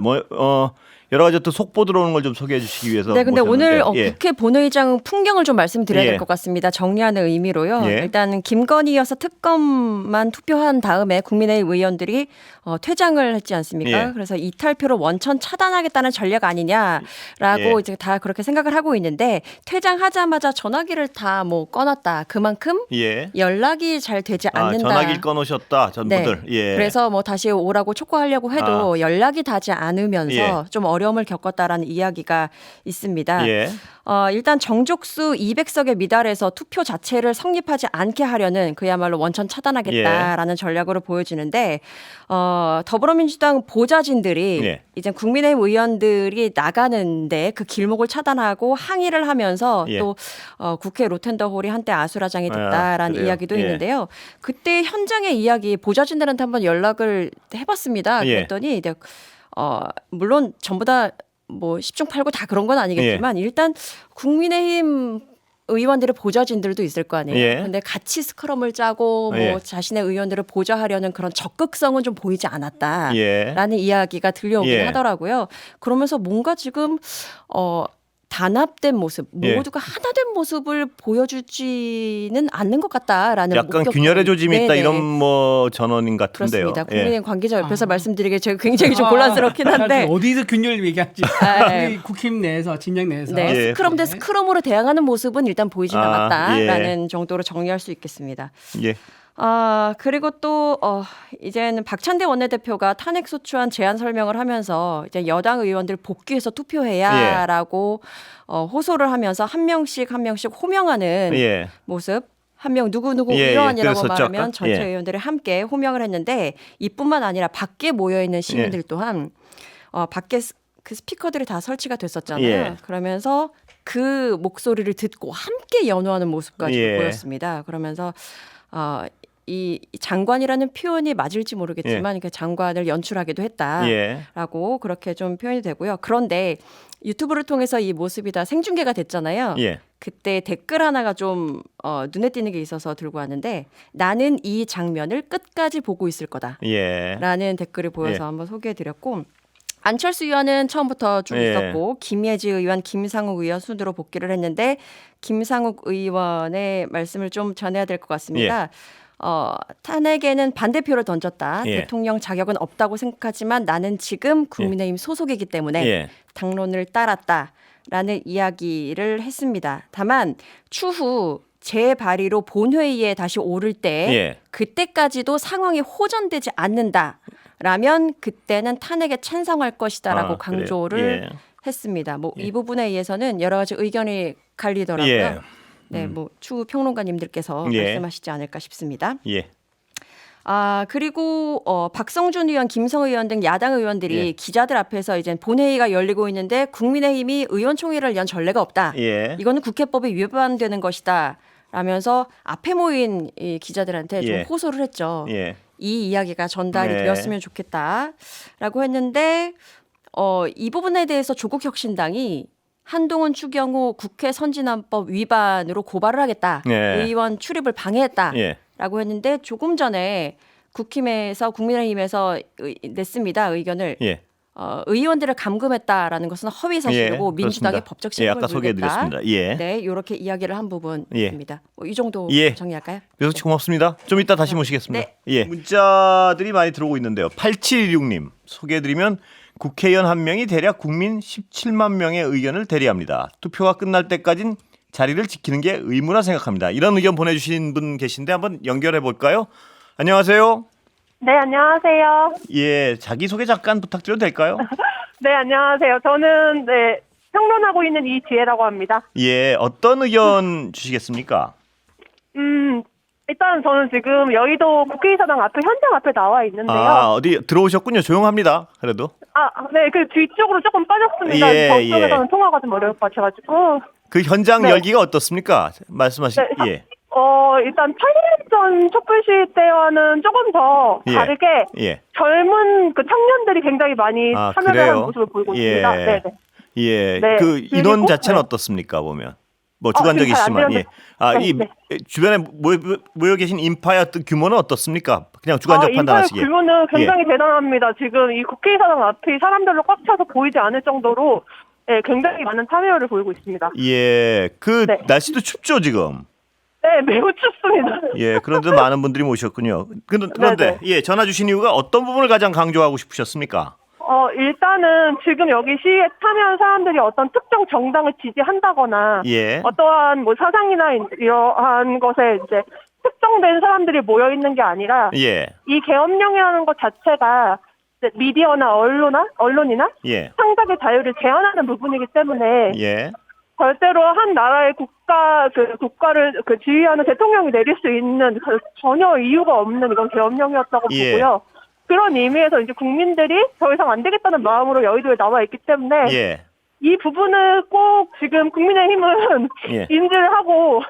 여러 가지 또 속보 들어오는 걸 좀 소개해 주시기 위해서 네, 근데 모셨는데, 오늘 국회 본회의장 풍경을 좀 말씀드려야 예. 될 것 같습니다. 정리하는 의미로요. 예. 일단 김건희 여사 특검만 투표한 다음에 국민의힘 의원들이 퇴장을 했지 않습니까? 예. 그래서 이탈표로 원천 차단하겠다는 전략 아니냐라고 예. 이제 다 그렇게 생각을 하고 있는데 퇴장하자마자 전화기를 다 뭐 꺼놨다. 그만큼 예. 연락이 잘 되지 않는다. 전화기 꺼놓으셨다 전부들. 네. 예. 그래서 뭐 다시 오라고 촉구하려고 해도 연락이 닿지 않으면서 예. 좀 어려움을 겪었다라는 이야기가 있습니다. 예. 일단 정족수 200석에 미달해서 투표 자체를 성립하지 않게 하려는 그야말로 원천 차단하겠다라는 전략으로 보여지는데 더불어민주당 보좌진들이 예. 이제 국민의힘 의원들이 나가는데 그 길목을 차단하고 항의를 하면서 예. 또 국회 로텐더홀이 한때 아수라장이 됐다라는 그래요? 이야기도 예. 있는데요. 그때 현장의 이야기 보좌진들한테 한번 연락을 해봤습니다. 예. 그랬더니 이제 물론 전부 다 뭐 10중 8구 다 그런 건 아니겠지만 일단 국민의힘 의원들의 보좌진들도 있을 거 아니에요. 예. 근데 같이 스크럼을 짜고 뭐 예. 자신의 의원들을 보좌하려는 그런 적극성은 좀 보이지 않았다라는 예. 이야기가 들려오긴 예. 하더라고요. 그러면서 뭔가 지금 단합된 모습, 예. 모두가 하나된 모습을 보여주지는 않는 것 같다라는 약간 목격도- 균열의 조짐이 있다 네네. 이런 뭐 전언인 같은데요. 그렇습니다. 예. 국민의힘 관계자 옆에서 말씀드리기에 제가 굉장히 좀 곤란스럽긴 한데 어디서 균열 얘기할지 네. 우리 국힘 내에서 진영 내에서 네, 예. 스크럼 대 스크럼으로 대항하는 모습은 일단 보이지 아, 않았다라는 정도로 정리할 수 있겠습니다. 예. 그리고 또 이제는 박찬대 원내대표가 탄핵 소추안 제안 설명을 하면서 이제 여당 의원들 복귀해서 투표해야라고 호소를 하면서 한 명씩 호명하는 예. 모습. 한 명 누구누구 예, 이러한이라고 그랬었죠, 말하면 아까? 전체 예. 의원들이 함께 호명을 했는데 이뿐만 아니라 밖에 모여 있는 시민들 또한 밖에 그 스피커들이 다 설치가 됐었잖아요. 예. 그러면서 그 목소리를 듣고 함께 연호하는 모습까지 예. 보였습니다. 그러면서 이 장관이라는 표현이 맞을지 모르겠지만 그 장관을 연출하기도 했다라고 예. 그렇게 좀 표현이 되고요. 그런데 유튜브를 통해서 이 모습이 다 생중계가 됐잖아요. 예. 그때 댓글 하나가 좀 눈에 띄는 게 있어서 들고 왔는데 나는 이 장면을 끝까지 보고 있을 거다. 예. 라는 댓글을 보여서 예. 한번 소개해드렸고 안철수 의원은 처음부터 쭉 예. 있었고 김예지 의원, 김상욱 의원 순으로 복귀를 했는데 김상욱 의원의 말씀을 좀 전해야 될 것 같습니다. 탄핵에는 반대표를 던졌다. 예. 대통령 자격은 없다고 생각하지만 나는 지금 국민의힘 소속이기 때문에 예. 당론을 따랐다라는 이야기를 했습니다. 다만 추후 재발의로 본회의에 다시 오를 때 예. 그때까지도 상황이 호전되지 않는다라면 그때는 탄핵에 찬성할 것이다라고 그래요? 강조를 예. 했습니다. 뭐 이 부분에 의해서는 여러 가지 의견이 갈리더라고요. 예. 네, 뭐 추후 평론가님들께서 예. 말씀하시지 않을까 싶습니다. 예. 그리고 박성준 의원, 김성의 의원 등 야당 의원들이 예. 기자들 앞에서 이제 본회의가 열리고 있는데 국민의힘이 의원총회를 연 전례가 없다. 예. 이거는 국회법에 위반되는 것이다. 라면서 앞에 모인 이 기자들한테 좀 예. 호소를 했죠. 예. 이 이야기가 전달이 네. 되었으면 좋겠다라고 했는데 이 부분에 대해서 조국혁신당이 한동훈 추경호 국회 선진화법 위반으로 고발을 하겠다. 네. 의원 출입을 방해했다라고 예. 했는데 조금 전에 국힘에서 국민의힘에서 냈습니다. 의견을. 예. 의원들을 감금했다라는 것은 허위 사실이고 예, 민주당에 그렇습니다. 법적 예, 책임을 아까 물겠다. 소개해드렸습니다. 예. 네, 이렇게 이야기를 한 부분입니다. 이 정도 예. 정리할까요? 묘수치 고맙습니다. 좀 이따 다시 모시겠습니다. 네. 예. 문자들이 많이 들어오고 있는데요. 8716님 소개해드리면 국회의원 한 명이 대략 국민 17만 명의 의견을 대리합니다. 투표가 끝날 때까지는 자리를 지키는 게 의무라 생각합니다. 이런 의견 보내주신 분 계신데 한번 연결해 볼까요? 안녕하세요. 네, 안녕하세요. 예, 자기소개 잠깐 부탁드려도 될까요? 네, 안녕하세요. 저는 평론하고 있는 이지혜라고 합니다. 예, 어떤 의견 주시겠습니까? 일단 저는 지금 여의도 국회의사당 앞에 현장 앞에 나와 있는데요. 어디 들어오셨군요. 조용합니다. 그래도. 네, 그 뒤쪽으로 조금 빠졌습니다. 예, 저쪽에서는 예. 통화가 좀 어려울 것 같아가지고. 그 현장 네. 열기가 어떻습니까? 말씀하신. 네, 예. 일단 8년 전 촛불 시위 때와는 조금 더 예. 다르게 예. 젊은 그 청년들이 굉장히 많이 참여를 그래요? 하는 모습을 보이고 예. 있습니다. 네, 네. 예. 네, 그 인원 그리고, 자체는 네. 어떻습니까? 보면. 뭐 지금 주관적이시지만 잘안 예. 되는데. 이 네. 주변에 모여 계신 인파의 어떤 규모는 어떻습니까? 그냥 주관적 인파의 판단하시기에. 규모는 굉장히 대단합니다. 지금 이 국회의사당 앞이 사람들로 꽉 차서 보이지 않을 정도로 굉장히 많은 참여를 보이고 있습니다. 예. 그 네. 날씨도 춥죠, 지금. 네, 매우 춥습니다. 예. 그런데 많은 분들이 모셨군요. 그런데 네네. 예, 전화 주신 이유가 어떤 부분을 가장 강조하고 싶으셨습니까? 일단은 지금 여기 시위에 참여한 사람들이 어떤 특정 정당을 지지한다거나 예. 어떠한 뭐 사상이나 이러한 것에 이제 특정된 사람들이 모여 있는 게 아니라 예. 이 계엄령이라는 것 자체가 이제 미디어나 언론이나 예. 창작의 자유를 제한하는 부분이기 때문에 예. 절대로 한 나라의 국가를 지휘하는 대통령이 내릴 수 있는 전혀 이유가 없는 이건 계엄령이었다고 예. 보고요. 그런 의미에서 이제 국민들이 더 이상 안 되겠다는 마음으로 여의도에 나와 있기 때문에 예. 이 부분을 꼭 지금 국민의힘은 예. 인지를 하고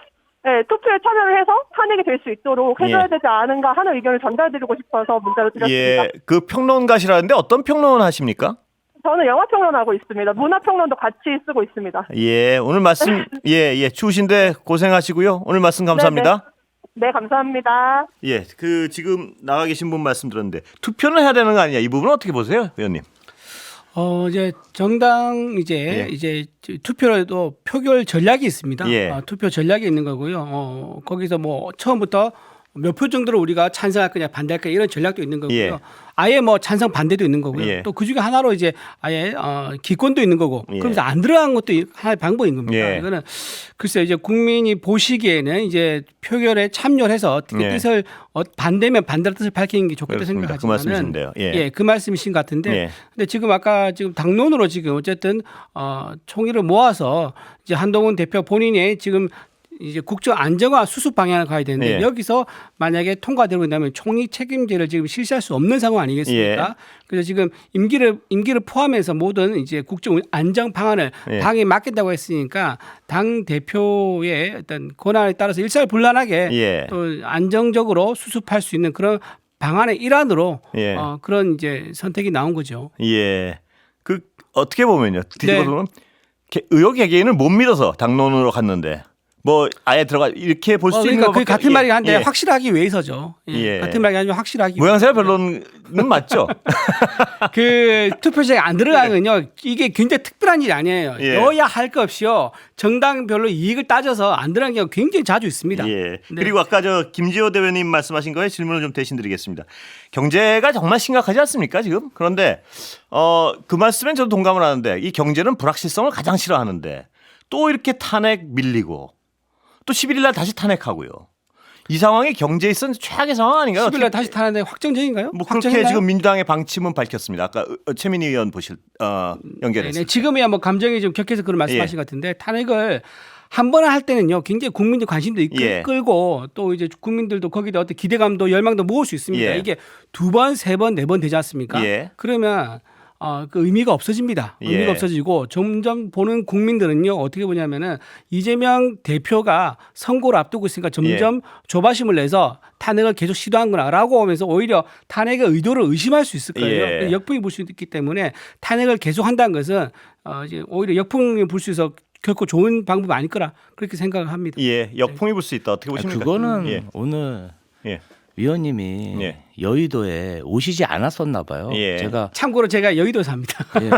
투표에 참여를 해서 탄핵이 될 수 있도록 해줘야 예. 되지 않은가 하는 의견을 전달드리고 싶어서 문자를 드렸습니다. 예. 그 평론가시라는데 어떤 평론 하십니까? 저는 영화평론하고 있습니다. 문화평론도 같이 쓰고 있습니다. 예, 오늘 말씀 예, 추우신데 고생하시고요. 오늘 말씀 감사합니다. 네, 감사합니다. 예, 그 지금 나가 계신 분 말씀 들었는데 투표는 해야 되는 거 아니냐? 이 부분은 어떻게 보세요, 의원님? 이제 정당 예. 이제 투표에도 표결 전략이 있습니다. 예. 투표 전략이 있는 거고요. 거기서 뭐 처음부터 몇 표 정도로 우리가 찬성할 거냐 반대할 거냐 이런 전략도 있는 거고요. 예. 아예 뭐 찬성 반대도 있는 거고요. 예. 또 그 중에 하나로 이제 아예 기권도 있는 거고. 예. 그러면서 안 들어간 것도 하나의 방법인 겁니다. 예. 이거는 글쎄 이제 국민이 보시기에는 이제 표결에 참여해서 그 예. 뜻을 반대면 반대의 뜻을 밝히는 게 좋겠다 그렇습니다. 그 생각하지만은 말씀이신데요. 예. 그 말씀이신 것 같은데 예. 근데 지금 아까 지금 당론으로 지금 어쨌든 총의를 모아서 이제 한동훈 대표 본인의 지금 이제 국정 안정화 수습 방향을 가야 되는데 예. 여기서 만약에 통과되고 나면 총리 책임제를 지금 실시할 수 없는 상황 아니겠습니까? 예. 그래서 지금 임기를 포함해서 모든 이제 국정 안정 방안을 예. 당에 맡긴다고 했으니까 당 대표의 어떤 권한에 따라서 일사불란하게 예. 또 안정적으로 수습할 수 있는 그런 방안의 일환으로 예. 그런 이제 선택이 나온 거죠. 예. 그 어떻게 보면요. 뒤집어 네. 보면 의혹 개개인을 못 믿어서 당론으로 갔는데 뭐 아예 들어가 이렇게 볼 수 있는 그러니까 그 것밖에 같은 말이 한데 예. 확실하기 위해서죠. 예. 예. 같은 말이 아니면 확실하기 모양새가 별로는 맞죠. 그 투표장에 안 들어가면요 이게 굉장히 특별한 일이 아니에요. 예. 여야 할 것 없이요 정당별로 이익을 따져서 안 들어가는 경우가 굉장히 자주 있습니다. 예. 네. 그리고 아까 저 김지호 대변인 말씀하신 거에 질문을 좀 대신 드리겠습니다. 경제가 정말 심각하지 않습니까 지금? 그런데 그 말씀엔 저도 동감을 하는데 이 경제는 불확실성을 가장 싫어하는데 또 이렇게 탄핵 밀리고 또 11일 날 다시 탄핵하고요. 이 상황이 경제에 있어서 최악의 상황 아닌가요? 10일 날 다시 타는데 확정적인가요? 뭐 그렇게 확정했나요? 지금 민주당의 방침은 밝혔습니다. 아까 최민희 의원 연결해서. 네, 지금이야 뭐 감정이 좀 격해서 그런 말씀하신 것 같은데 탄핵을 한 번 할 때는요 굉장히 국민들 관심도 예. 끌고 또 이제 국민들도 거기다 어떤 기대감도 열망도 모을 수 있습니다. 예. 이게 2번, 3번, 4번 되지 않습니까? 예. 그러면 그 의미가 없어집니다. 의미가 예. 없어지고 점점 보는 국민들은요 어떻게 보냐면은 이재명 대표가 선거를 앞두고 있으니까 점점 조바심을 내서 탄핵을 계속 시도한구나라고 하면서 오히려 탄핵의 의도를 의심할 수 있을 거예요. 예. 역풍이 불 수 있기 때문에 탄핵을 계속 한다는 것은 이제 오히려 역풍이 불 수 있어 결코 좋은 방법이 아닐 거라 그렇게 생각을 합니다. 예, 역풍이 불 수 있다. 어떻게 보십니까? 그거는 예. 오늘 예. 위원님이 예. 여의도에 오시지 않았었나 봐요. 예. 제가 참고로 제가 여의도 삽니다. 예,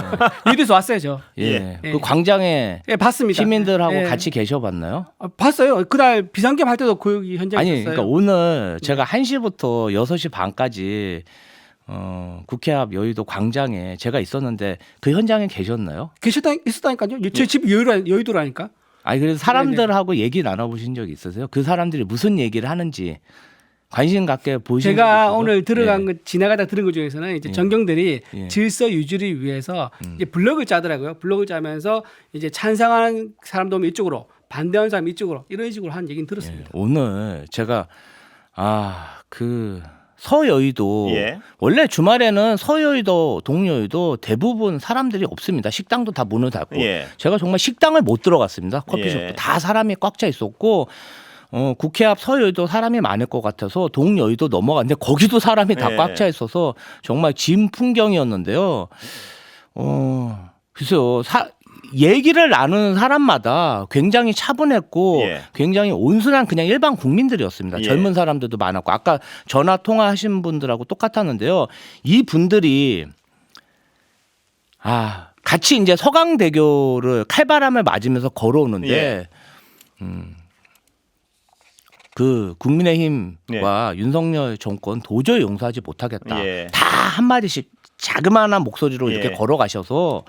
여의도에서 왔어요, 저. 예. 예. 그 광장에 예, 봤습니다. 시민들하고 예. 같이 계셔봤나요? 봤어요. 그날 비상겸 할 때도 그 현장에 아니, 있었어요. 그러니까 오늘 제가 1시부터 6시 반까지 국회 앞 여의도 광장에 제가 있었는데 그 현장에 계셨나요? 있었다니까요. 제 집 여의도라니까. 아니 그래서 사람들하고 얘기 나눠보신 적이 있으세요? 그 사람들이 무슨 얘기를 하는지 관심 갖게 보신 적이 제가 있어요? 오늘 들어간 예. 거 지나가다 들은 것 중에서는 이제 전경들이 예. 질서 유지를 위해서 이제 블록을 짜더라고요. 블록을 짜면서 이제 찬성하는 사람도 오면 이쪽으로, 반대하는 사람 이쪽으로 이런 식으로 한 얘기는 들었습니다. 오늘 제가 그 서여의도 예. 원래 주말에는 서여의도 동여의도 대부분 사람들이 없습니다. 식당도 다 문을 닫고 예. 제가 정말 식당을 못 들어갔습니다. 커피숍도 예. 다 사람이 꽉 차 있었고 국회 앞 서여의도 사람이 많을 것 같아서 동여의도 넘어갔는데 거기도 사람이 다 예. 꽉 차 있어서 정말 진 풍경이었는데요. 글쎄요. 얘기를 나누는 사람마다 굉장히 차분했고 예. 굉장히 온순한 그냥 일반 국민들이었습니다. 예. 젊은 사람들도 많았고 아까 전화 통화하신 분들하고 똑같았는데요. 이 분들이 같이 이제 서강대교를 칼바람을 맞으면서 걸어오는데 예. 그 국민의힘과 윤석열 정권 도저히 용서하지 못하겠다. 예. 다 한마디씩 자그마한 목소리로 예. 이렇게 걸어가셔서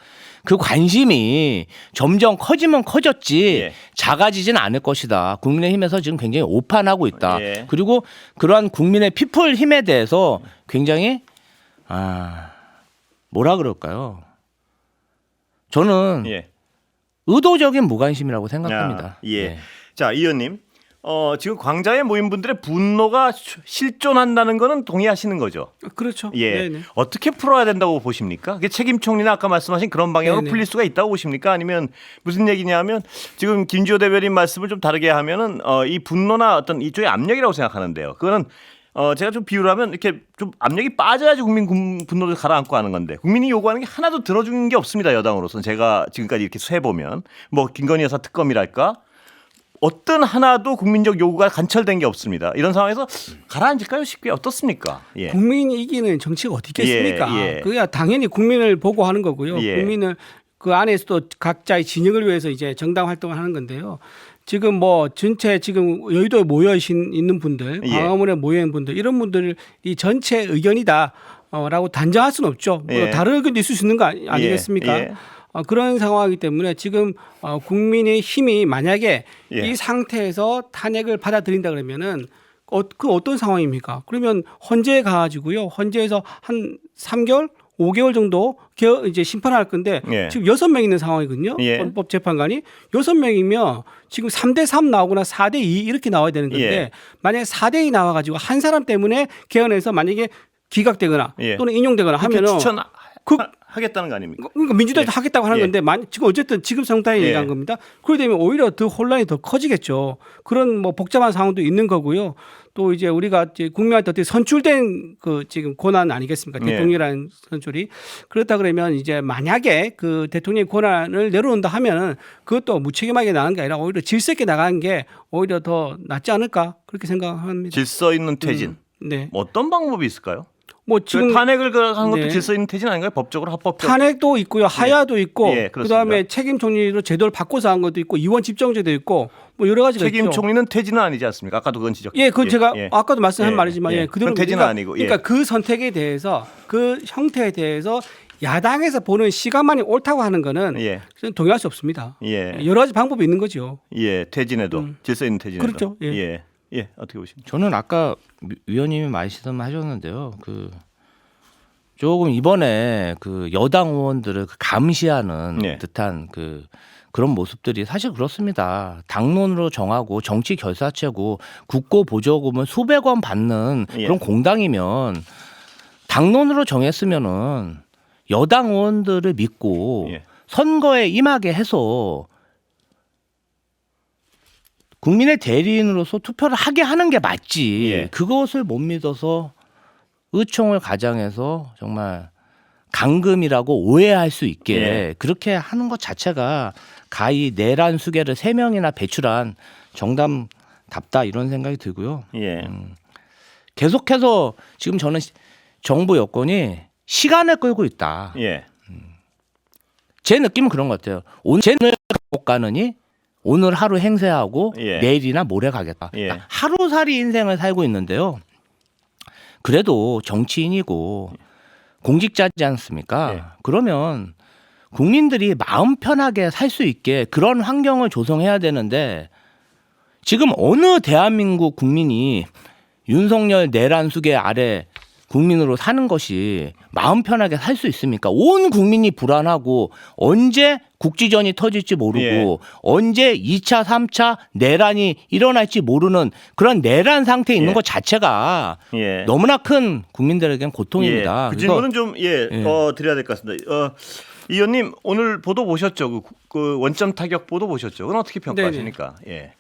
그 관심이 점점 커지면 커졌지 예. 작아지진 않을 것이다. 국민의힘에서 지금 굉장히 오판하고 있다. 예. 그리고 그러한 국민의 피플 힘에 대해서 굉장히 뭐라 그럴까요? 저는 예. 의도적인 무관심이라고 생각합니다. 예. 자, 이 의원님. 지금 광장에 모인 분들의 분노가 실존한다는 거는 동의하시는 거죠? 그렇죠. 예. 네네. 어떻게 풀어야 된다고 보십니까? 그게 책임 총리나 아까 말씀하신 그런 방향으로 네네. 풀릴 수가 있다고 보십니까? 아니면 무슨 얘기냐면 지금 김지호 대변인 말씀을 좀 다르게 하면은 이 분노나 어떤 이쪽의 압력이라고 생각하는데요. 그거는 제가 좀 비유를 하면 이렇게 좀 압력이 빠져야지 국민 분노를 가라앉고 하는 건데 국민이 요구하는 게 하나도 들어주는 게 없습니다. 여당으로서는 제가 지금까지 이렇게 세보면 뭐 김건희 여사 특검이랄까 어떤 하나도 국민적 요구가 관철된 게 없습니다. 이런 상황에서 가라앉을까요? 쉽게 어떻습니까? 예. 국민이 이기는 정치가 어디 있겠습니까? 예, 예. 그야 당연히 국민을 보고 하는 거고요. 예. 국민을 그 안에서도 각자의 진영을 위해서 이제 정당 활동을 하는 건데요. 지금 뭐 전체 지금 여의도에 모여 있는 분들, 예. 광화문에 모여 있는 분들 이런 분들이 전체 의견이다. 라고 단정할 수는 없죠. 예. 다른 의견도 있을 수 있는 거 아니겠습니까? 예. 그런 상황이기 때문에 지금 국민의 힘이 만약에 예. 이 상태에서 탄핵을 받아들인다 그러면은 그 어떤 상황입니까? 그러면 헌재에 가가지고요. 헌재에서 한 3개월, 5개월 정도 이제 심판할 건데 예. 지금 6명 있는 상황이거든요. 예. 헌법 재판관이 6명이면 지금 3대3 나오거나 4대2 이렇게 나와야 되는 건데 예. 만약에 4대2 나와 가지고 한 사람 때문에 개헌해서 만약에 기각되거나 예. 또는 인용되거나 하면은 하겠다는 거 아닙니까? 그러니까 민주당이 예. 하겠다고 하는 예. 건데 지금 어쨌든 지금 상태에 예. 얘기한 겁니다. 그러게 되면 오히려 더 혼란이 더 커지겠죠. 그런 뭐 복잡한 상황도 있는 거고요. 또 이제 우리가 이제 국민한테 어떻게 선출된 그 지금 권한 아니겠습니까? 예. 대통령이라는 선출이. 그렇다 그러면 이제 만약에 그 대통령의 권한을 내려놓는다 하면은 그것도 무책임하게 나가는 게 아니라 오히려 질서 있게 나가는 게 오히려 더 낫지 않을까 그렇게 생각합니다. 질서 있는 퇴진. 네. 뭐 어떤 방법이 있을까요? 뭐 지금 지금 탄핵을 하는 것도 네. 질서 있는 퇴진 아닌가요? 법적으로 합법적. 탄핵도 있고요, 하야도 있고, 예, 그렇습니다. 그다음에 책임 총리로 제도를 바꿔서 한 것도 있고, 이원 집정제도 있고, 뭐 여러 가지가 책임 있죠. 총리는 퇴진은 아니지 않습니까? 아까도 그건 지적. 예, 그 제가 예. 아까도 말씀한 예, 말이지만, 예. 예, 그대로 그건 퇴진은 우리가 아니고, 예. 그러니까 그 선택에 대해서, 그 형태에 대해서 야당에서 보는 시각만이 옳다고 하는 거는 예. 저는 동의할 수 없습니다. 예. 여러 가지 방법이 있는 거죠. 예, 퇴진에도 질서 있는 퇴진에도. 그렇죠. 예. 예. 예. 어떻게 보십니까? 저는 아까 위원님이 말씀하셨는데요. 그 조금 이번에 그 여당 의원들을 감시하는 네. 듯한 그런 모습들이 사실 그렇습니다. 당론으로 정하고 정치 결사체고 국고 보조금을 수백 원 받는 예. 그런 공당이면 당론으로 정했으면은 여당 의원들을 믿고 예. 선거에 임하게 해서 국민의 대리인으로서 투표를 하게 하는 게 맞지. 예. 그것을 못 믿어서 의총을 가장해서 정말 강금이라고 오해할 수 있게 예. 그렇게 하는 것 자체가 가히 내란 수계를 3명이나 배출한 정담답다 이런 생각이 들고요. 예. 계속해서 지금 저는 정부 여권이 시간을 끌고 있다. 예. 제 느낌은 그런 것 같아요. 오늘 못 가느니 오늘 하루 행세하고 예. 내일이나 모레 가겠다. 예. 그러니까 하루살이 인생을 살고 있는데요. 그래도 정치인이고 공직자지 않습니까? 예. 그러면 국민들이 마음 편하게 살 수 있게 그런 환경을 조성해야 되는데 지금 어느 대한민국 국민이 윤석열 내란 수계 아래 국민으로 사는 것이 마음 편하게 살 수 있습니까? 온 국민이 불안하고 언제 국지전이 터질지 모르고 예. 언제 2차, 3차 내란이 일어날지 모르는 그런 내란 상태에 있는 예. 것 자체가 예. 너무나 큰 국민들에겐 고통입니다. 예. 그 그래서 질문은 좀 예. 드려야 될 것 같습니다. 이 의원님 오늘 보도 보셨죠? 그 원점 타격 보도 보셨죠? 그건 어떻게 평가하십니까? 예.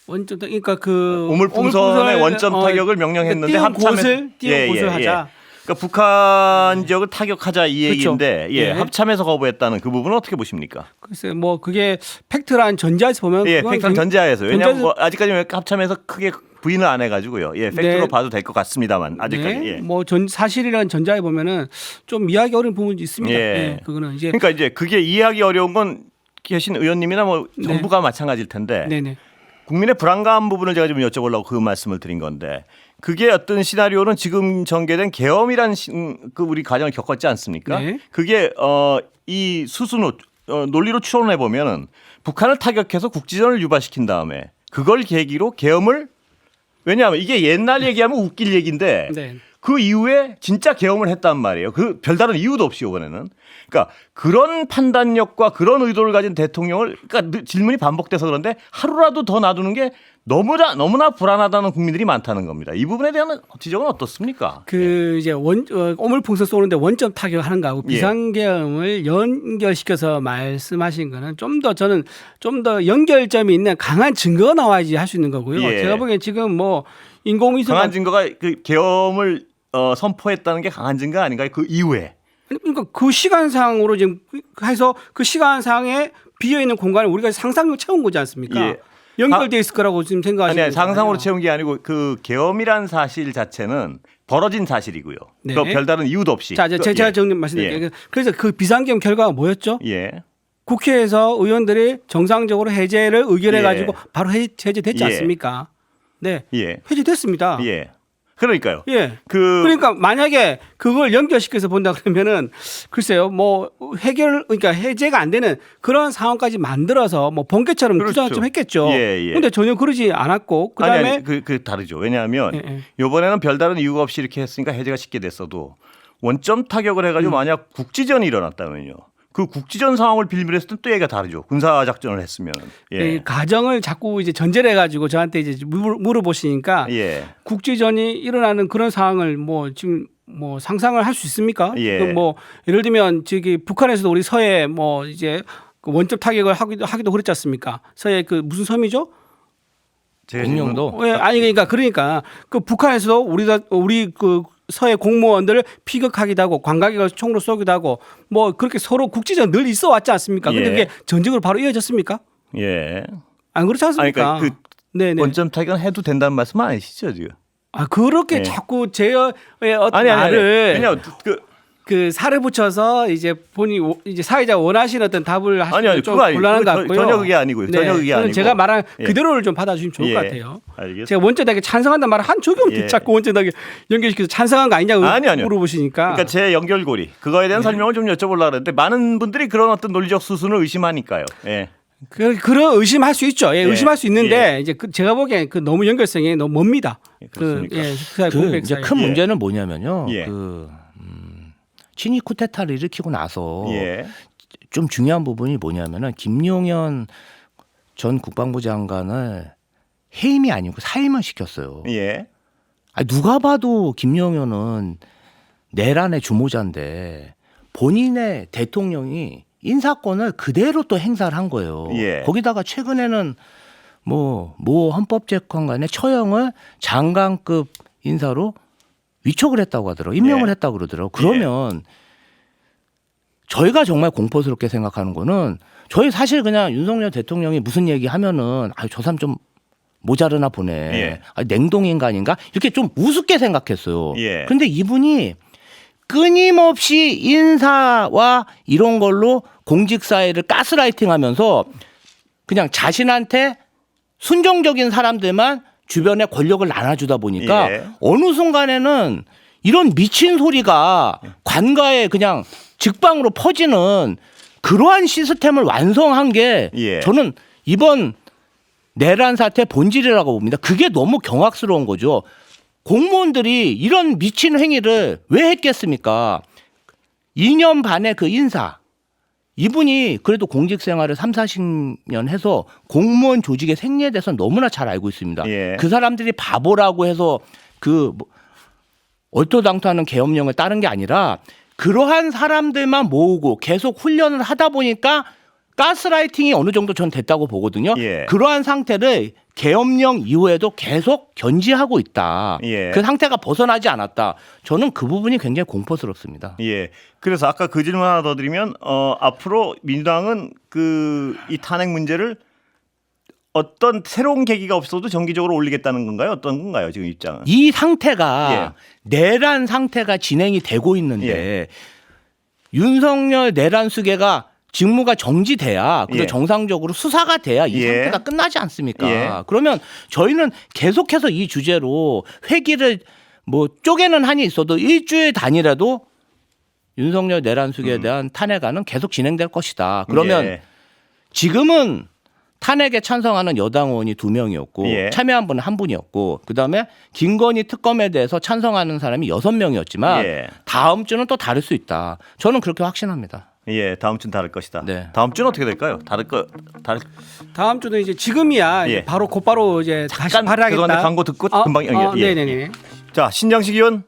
원점 그러니까 그 오물풍선의 원점 타격을 명령했는데 띄운 합참에서 띄운 곳을 하자. 그러니까 북한 지역을 타격하자 이 그렇죠. 얘기인데 예. 예. 합참에서 거부했다는 그 부분은 어떻게 보십니까? 글쎄 뭐 그게 팩트란 전제에서 보면 예, 그건 팩트는 전제하에서 왜냐하면 전제에서- 뭐 아직까지 합참에서 크게 부인을 안 해가지고요. 예, 팩트로 네. 봐도 될 것 같습니다만 아직까지. 네, 예. 뭐 사실이라는 전자에 보면은 좀 이해하기 어려운 부분이 있습니다. 예. 예, 그거는 이제 그러니까 이제 그게 이해하기 어려운 건 계신 의원님이나 뭐 네. 정부가 마찬가지일 텐데 네네. 국민의 불안감 부분을 제가 좀 여쭤보려고 그 말씀을 드린 건데 그게 어떤 시나리오는 지금 전개된 계엄이라는 그 우리 과정을 겪었지 않습니까? 네. 그게 이 수순으로 논리로 추론해 보면은 북한을 타격해서 국지전을 유발시킨 다음에 그걸 계기로 계엄을 왜냐하면 이게 옛날 얘기하면 웃길 얘기인데 네. 그 이후에 진짜 계엄을 했단 말이에요. 그 별다른 이유도 없이 이번에는. 그러니까 그런 판단력과 그런 의도를 가진 대통령을 그러니까 질문이 반복돼서 그런데 하루라도 더 놔두는 게 너무나 불안하다는 국민들이 많다는 겁니다. 이 부분에 대한 지적은 어떻습니까? 그 이제 오물풍선 쏘는데 원점 타격하는 거하고 예. 비상계엄을 연결시켜서 말씀하신 거는 좀 더 저는 좀 더 연결점이 있는 강한 증거가 나와야지 할 수 있는 거고요. 예. 제가 보기엔 지금 뭐 인공위성 강한 증거가 그 계엄을 선포했다는 게 강한 증거 아닌가요? 그 이후에. 그러니까 그 시간상으로 지금 해서 그 시간상에 비어 있는 공간을 우리가 상상력 채운 거지 않습니까? 예. 연결돼 있을 거라고 지금 생각하시는 아니 상상으로 채운 게 아니고 그 계엄이란 사실 자체는 벌어진 사실이고요. 네. 또 별다른 이유도 없이. 자, 제가 예. 정리 말씀드릴게요. 그래서 그 비상계엄 결과가 뭐였죠? 예. 국회에서 의원들이 정상적으로 해제를 의결해 예. 가지고 바로 해제됐지 예. 않습니까? 네. 예. 해제됐습니다. 예. 그러니까요. 예. 그 그러니까 만약에 그걸 연결시켜서 본다 그러면은 글쎄요, 뭐 그러니까 해제가 안 되는 그런 상황까지 만들어서 뭐 번개처럼 그렇죠. 구상을 좀 했겠죠. 예, 예. 근데 전혀 그러지 않았고 그다음에 아니, 그 다르죠. 왜냐하면 예, 예. 이번에는 별다른 이유가 없이 이렇게 했으니까 해제가 쉽게 됐어도 원점 타격을 해가지고 만약 국지전이 일어났다면요. 그 국지전 상황을 빌미로 했을 때 또 얘기가 다르죠. 군사 작전을 했으면. 예. 이 가정을 자꾸 이제 전제를 해가지고 저한테 이제 물어보시니까 예. 국지전이 일어나는 그런 상황을 뭐 지금 뭐 상상을 할 수 있습니까? 예. 그 뭐 예를 들면 저기 북한에서도 우리 서해 뭐 이제 그 원점 타격을 하기도 그랬지 않습니까? 서해 그 무슨 섬이죠? 제가 공룡도 예, 아니 그러니까 그 북한에서도 우리 그 서해 공무원들을 피격하기도 하고 관광객을 총으로 쏘기도 하고 뭐 그렇게 서로 국지전 늘 있어 왔지 않습니까? 근데 예. 그게 전쟁으로 바로 이어졌습니까? 예. 안 그렇지 않습니까? 아니, 그러니까 네네. 원점 타격은 해도 된다는 말씀은 아니시죠 지금? 아 그렇게 예. 자꾸 제 어떤 아니. 말을 왜냐 그 살을 붙여서 이제 본인 이제 사회자가 원하시는 어떤 답을 아니, 하시면 좀 그거 아니고. 곤란한 것 그거 같고요. 전혀 그게 아니고요. 전혀 그게 저는 아니고. 제가 말한 예. 그대로를 좀 받아주시면 좋을 예. 것 같아요. 알겠습니다. 제가 원점에게 찬성한다는 말을 한 적이 없는데 예. 자꾸 원점에게 연결시켜서 찬성한 거 아니냐고 아니요. 물어보시니까. 그러니까 제 연결고리 그거에 대한 설명을 좀 여쭤보려고 했는데 많은 분들이 그런 어떤 논리적 수순을 의심하니까요. 예. 그런 의심할 수 있죠. 예, 예. 의심할 수 있는데 이제 제가 보기엔 그 너무 연결성이 너무 멉니다. 그렇습니까? 그 이제 큰 예. 문제는 뭐냐면요. 예. 친위 쿠데타를 일으키고 나서 예. 좀 중요한 부분이 뭐냐면은 김용현 전 국방부 장관을 해임이 아니고 사임을 시켰어요. 예. 아니, 누가 봐도 김용현은 내란의 주모자인데 본인의 대통령이 인사권을 그대로 또 행사를 한 거예요. 예. 거기다가 최근에는 뭐 헌법재판관의 처형을 장관급 인사로 위촉을 했다고 하더라고요. 임명을 예. 했다고 그러더라고요. 그러면 저희가 정말 공포스럽게 생각하는 거는 저희 사실 그냥 윤석열 대통령이 무슨 얘기 하면은 저 사람 좀 모자르나 보네. 예. 냉동인간인가? 이렇게 좀 우습게 생각했어요. 예. 그런데 이분이 끊임없이 인사와 이런 걸로 공직사회를 가스라이팅 하면서 그냥 자신한테 순정적인 사람들만 주변에 권력을 나눠주다 보니까 예. 어느 순간에는 이런 미친 소리가 관가에 그냥 직방으로 퍼지는 그러한 시스템을 완성한 게 예. 저는 이번 내란 사태 본질이라고 봅니다. 그게 너무 경악스러운 거죠. 공무원들이 이런 미친 행위를 왜 했겠습니까? 2년 반의 그 인사. 이분이 그래도 공직 생활을 3, 40년 해서 공무원 조직의 생리에 대해서 너무나 잘 알고 있습니다. 예. 그 사람들이 바보라고 해서 그 얼토당토하는 계엄령을 따른 게 아니라 그러한 사람들만 모으고 계속 훈련을 하다 보니까 가스라이팅이 어느 정도 전 됐다고 보거든요. 예. 그러한 상태를 계엄령 이후에도 계속 견지하고 있다. 예. 그 상태가 벗어나지 않았다. 저는 그 부분이 굉장히 공포스럽습니다. 예. 그래서 아까 그 질문 하나 더 드리면 앞으로 민주당은 이 탄핵 문제를 어떤 새로운 계기가 없어도 정기적으로 올리겠다는 건가요? 어떤 건가요? 지금 입장은? 이 상태가 예. 내란 상태가 진행이 되고 있는데 예. 윤석열 내란 수계가 직무가 정지돼야 그리고 예. 정상적으로 수사가 돼야 이 예. 상태가 끝나지 않습니까? 예. 그러면 저희는 계속해서 이 주제로 회기를 뭐 쪼개는 한이 있어도 일주일 단위라도 윤석열 내란 수계에 대한 탄핵안은 계속 진행될 것이다. 그러면 예. 지금은 탄핵에 찬성하는 여당 의원이 2명이었고 예. 참여한 분은 1분이었고 그다음에 김건희 특검에 대해서 찬성하는 사람이 6명이었지만 예. 다음 주는 또 다를 수 있다. 저는 그렇게 확신합니다. 예, 다음 주는 다를 것이다. 네. 다음 주는 어떻게 될까요? 다음 주는 이제 지금이야 예. 이제 바로 곧바로 이제 다시 발휘하겠다. 죄송한데 광고 듣고 금방 연결. 예. 네네네. 자, 신장식 의원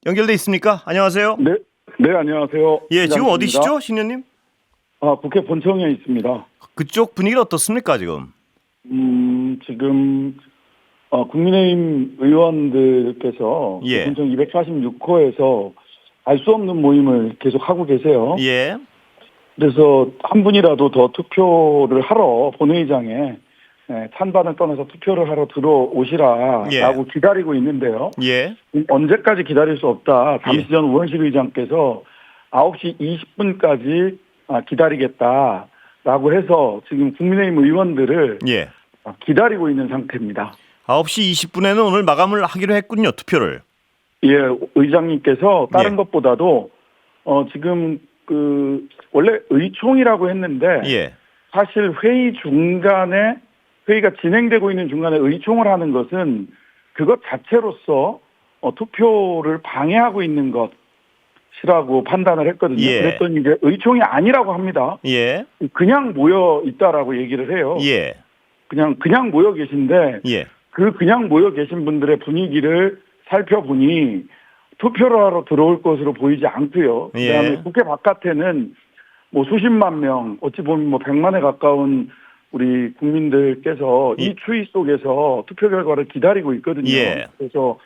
연결돼 있습니까? 안녕하세요. 네, 네 안녕하세요. 예, 지금 시장입니다. 어디시죠, 신현님? 국회 본청에 있습니다. 그쪽 분위기는 어떻습니까 지금? 지금 국민의힘 의원들께서 예. 본청 246호에서 알 수 없는 모임을 계속 하고 계세요. 예. 그래서 한 분이라도 더 투표를 하러 본회의장에 찬반을 떠나서 투표를 하러 들어오시라라고 예. 기다리고 있는데요. 예. 언제까지 기다릴 수 없다. 잠시 예. 전 우원식 의장께서 9시 20분까지 기다리겠다라고 해서 지금 국민의힘 의원들을 예. 기다리고 있는 상태입니다. 9시 20분에는 오늘 마감을 하기로 했군요, 투표를. 예, 의장님께서 다른 예. 것보다도 지금 원래 의총이라고 했는데 예. 사실 회의 중간에 회의가 진행되고 있는 중간에 의총을 하는 것은 그것 자체로서 투표를 방해하고 있는 것. 것이라고 판단을 했거든요. 예. 그랬더니 이제 의총이 아니라고 합니다. 예. 그냥 모여 있다라고 얘기를 해요. 예. 그냥 모여 계신데 예. 그냥 모여 계신 분들의 분위기를 살펴보니 투표를 하러 들어올 것으로 보이지 않고요. 예. 그다음에 국회 바깥에는 뭐 수십만 명, 어찌 보면 뭐 100만에 가까운 우리 국민들께서 이 추위 속에서 투표 결과를 기다리고 있거든요. 예. 그래서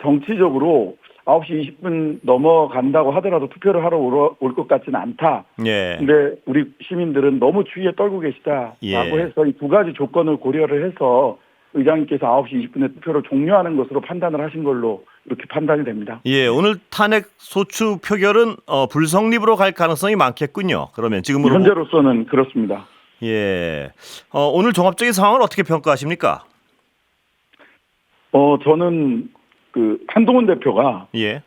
정치적으로 9시 20분 넘어간다고 하더라도 투표를 하러 올 것 같지는 않다. 예. 근데 우리 시민들은 너무 추위에 떨고 계시다라고 예. 해서 이 두 가지 조건을 고려를 해서 의장님께서 9시 20분에 투표를 종료하는 것으로 판단을 하신 걸로 이렇게 판단이 됩니다. 예, 오늘 탄핵 소추 표결은 불성립으로 갈 가능성이 많겠군요. 그러면 지금으로 현재로서는 그렇습니다. 예, 오늘 종합적인 상황을 어떻게 평가하십니까? 저는 그 한동훈 대표가 예,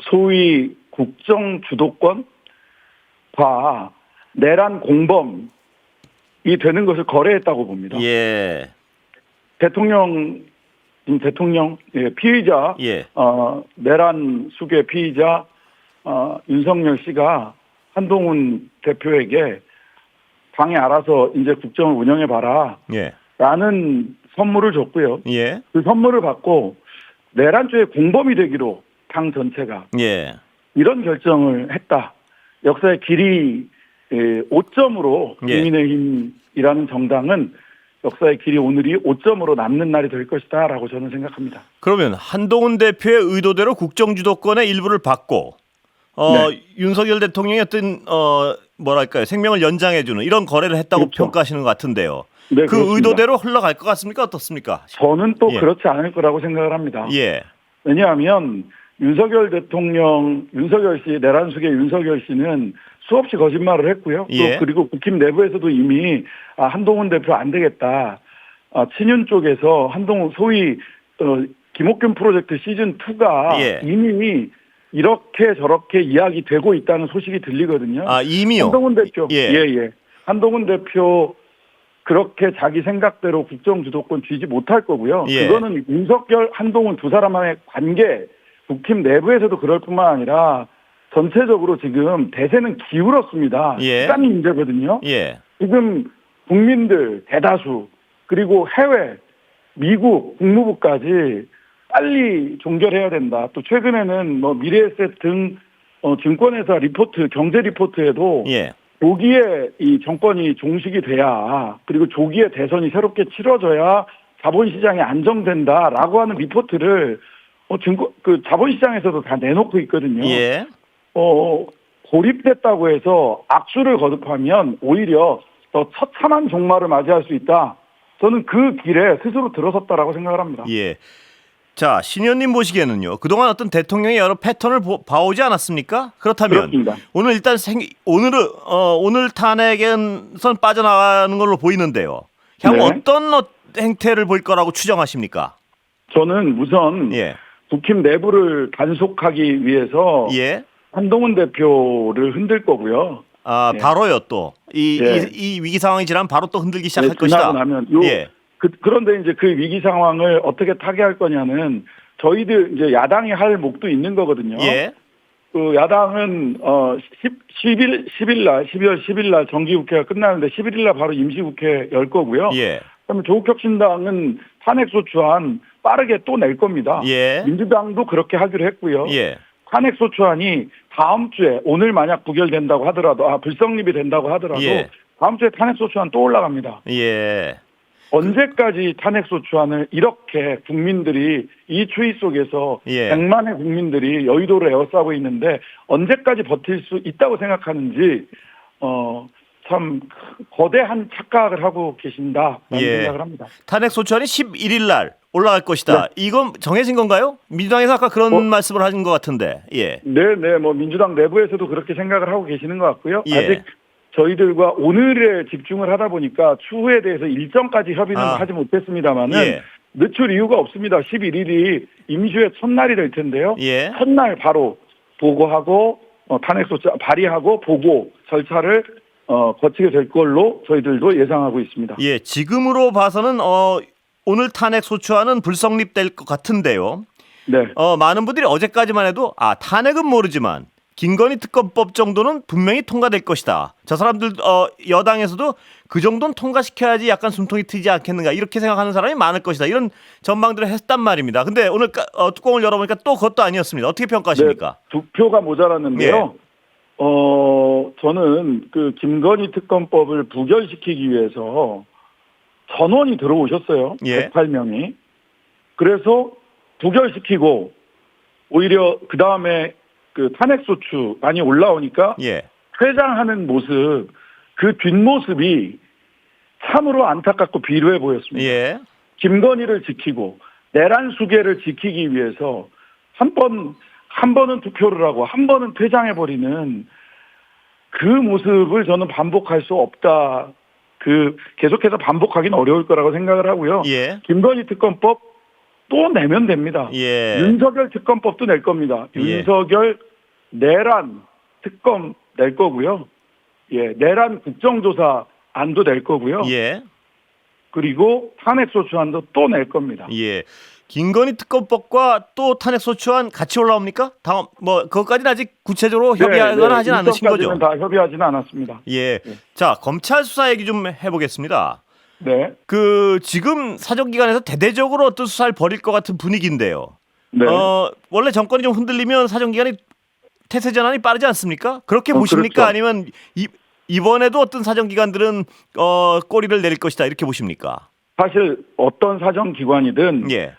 소위 국정 주도권과 내란 공범이 되는 것을 거래했다고 봅니다. 예, 대통령 피의자 예, 내란 수괴 피의자 윤석열 씨가 한동훈 대표에게 당에 알아서 이제 국정을 운영해 봐라 예, 라는 선물을 줬고요. 예, 그 선물을 받고 내란죄의 공범이 되기로 당 전체가 예, 이런 결정을 했다. 역사의 길이 5점으로 예. 국민의힘이라는 정당은 역사의 길이 오늘이 5점으로 남는 날이 될 것이다 라고 저는 생각합니다. 그러면 한동훈 대표의 의도대로 국정 주도권의 일부를 받고 네. 윤석열 대통령이 어떤 뭐랄까요 생명을 연장해주는 이런 거래를 했다고 그렇죠. 평가하시는 것 같은데요. 네, 그 그렇습니다. 의도대로 흘러갈 것 같습니까? 어떻습니까? 저는 또 예. 그렇지 않을 거라고 생각을 합니다. 예, 왜냐하면 윤석열 씨, 내란 수계 윤석열 씨는 수없이 거짓말을 했고요. 예. 또 그리고 국힘 내부에서도 이미 한동훈 대표 안 되겠다. 친윤 쪽에서 한동훈 소위 김옥균 프로젝트 시즌 2가 예. 이미 이렇게 저렇게 이야기되고 있다는 소식이 들리거든요. 이미요. 한동훈 대표, 예. 한동훈 대표 그렇게 자기 생각대로 국정 주도권 쥐지 못할 거고요. 예. 그거는 윤석열, 한동훈 두 사람의 관계, 국힘 내부에서도 그럴 뿐만 아니라 전체적으로 지금 대세는 기울었습니다. 예. 시간이 문제거든요. 예, 지금 국민들 대다수 그리고 해외, 미국 국무부까지 빨리 종결해야 된다. 또 최근에는 뭐 미래에셋 등 증권회사 리포트, 경제 리포트에도 예, 조기에 이 정권이 종식이 돼야 그리고 조기에 대선이 새롭게 치러져야 자본시장이 안정된다라고 하는 리포트를 그 자본시장에서도 다 내놓고 있거든요. 예. 고립됐다고 해서 악수를 거듭하면 오히려 더 처참한 종말을 맞이할 수 있다. 저는 그 길에 스스로 들어섰다라고 생각을 합니다. 예. 자, 신 의원님 보시기에는요. 그동안 어떤 대통령의 여러 패턴을 봐오지 않았습니까? 그렇다면 그렇습니다. 오늘 일단 오늘 탄핵에선 빠져나가는 걸로 보이는데요. 향후 네. 어떤 행태를 볼 거라고 추정하십니까? 저는 우선 예. 국힘 내부를 단속하기 위해서 예. 한동훈 대표를 흔들 거고요. 예. 바로요 또. 예. 이 위기 상황이 지나면 바로 또 흔들기 시작할 네, 것이다. 지나고 나면 예. 그런데 이제 그 위기 상황을 어떻게 타개할 거냐는 저희들 이제 야당이 할 몫도 있는 거거든요. 예. 그 야당은 12월 10일 날 정기국회가 끝나는데 11일 날 바로 임시국회 열 거고요. 예. 그러면 조국혁신당은 탄핵소추안 빠르게 또 낼 겁니다. 예. 민주당도 그렇게 하기로 했고요. 예. 탄핵소추안이 다음 주에 오늘 만약 부결된다고 하더라도 불성립이 된다고 하더라도 예. 다음 주에 탄핵소추안 또 올라갑니다. 예. 언제까지 탄핵소추안을 이렇게 국민들이 이 추위 속에서 예. 100만의 국민들이 여의도를 에워싸고 있는데 언제까지 버틸 수 있다고 생각하는지 참 거대한 착각을 하고 계신다라는 예. 생각을 합니다. 탄핵 소추안이 11일 날 올라갈 것이다. 네. 이건 정해진 건가요? 민주당에서 아까 그런 말씀을 하신 것 같은데. 예. 네, 뭐 민주당 내부에서도 그렇게 생각을 하고 계시는 것 같고요. 예. 아직 저희들과 오늘에 집중을 하다 보니까 추후에 대해서 일정까지 협의는 하지 못했습니다만은 예. 늦출 이유가 없습니다. 11일이 임시회 첫날이 될 텐데요. 예. 첫날 바로 보고하고 탄핵소추안 발의하고 보고 절차를 거치게 될 걸로 저희들도 예상하고 있습니다. 예. 지금으로 봐서는 오늘 탄핵 소추안은 불성립될 것 같은데요. 네. 많은 분들이 어제까지만 해도 탄핵은 모르지만 김건희 특검법 정도는 분명히 통과될 것이다. 저 사람들 여당에서도 그 정도는 통과시켜야지 약간 숨통이 트이지 않겠는가 이렇게 생각하는 사람이 많을 것이다. 이런 전망들을 했단 말입니다. 근데 오늘 뚜껑을 열어보니까 또 그것도 아니었습니다. 어떻게 평가하십니까? 네, 2표가 모자랐는데요. 저는 그 김건희 특검법을 부결시키기 위해서 전원이 들어오셨어요. 예. 108명이. 그래서 부결시키고 오히려 그 다음에 그 탄핵소추 많이 올라오니까 예. 퇴장하는 모습, 그 뒷모습이 참으로 안타깝고 비루해 보였습니다. 예. 김건희를 지키고 내란 수계를 지키기 위해서 한 번은 투표를 하고 한 번은 퇴장해버리는 그 모습을 저는 반복할 수 없다. 계속해서 반복하기는 어려울 거라고 생각을 하고요. 예. 김건희 특검법 또 내면 됩니다. 예. 윤석열 특검법도 낼 겁니다. 예. 윤석열 내란 특검 낼 거고요. 예, 내란 국정조사 안도 낼 거고요. 예. 그리고 탄핵소추안도 또 낼 겁니다. 예. 김건희 특검법과 또 탄핵소추안 같이 올라옵니까? 다음 그것까지는 아직 구체적으로 협의하거나 하진 않으신 거죠? 일정까지는 다 협의하지는 않았습니다. 예. 자, 검찰 수사 얘기 좀 해보겠습니다. 네. 지금 사정기관에서 대대적으로 어떤 수사를 벌일 것 같은 분위기인데요. 네. 원래 정권이 좀 흔들리면 사정기관이 태세 전환이 빠르지 않습니까? 그렇게 보십니까? 그렇죠. 아니면 이번에도 어떤 사정기관들은 꼬리를 내릴 것이다 이렇게 보십니까? 사실 어떤 사정기관이든 예.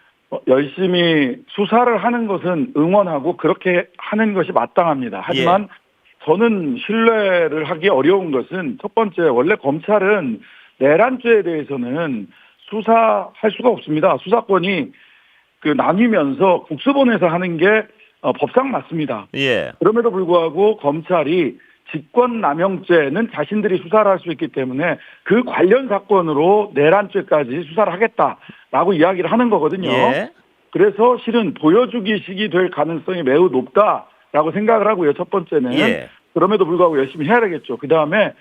열심히 수사를 하는 것은 응원하고 그렇게 하는 것이 마땅합니다. 하지만 저는 신뢰를 하기 어려운 것은 첫 번째, 원래 검찰은 내란죄에 대해서는 수사할 수가 없습니다. 수사권이 나뉘면서 국수본에서 하는 게 법상 맞습니다. 예. 그럼에도 불구하고 검찰이 직권남용죄는 자신들이 수사를 할 수 있기 때문에 그 관련 사건으로 내란죄까지 수사를 하겠다라고 이야기를 하는 거거든요. 예. 그래서 실은 보여주기식이 될 가능성이 매우 높다라고 생각을 하고요. 첫 번째는. 예. 그럼에도 불구하고 열심히 해야 되겠죠. 그다음에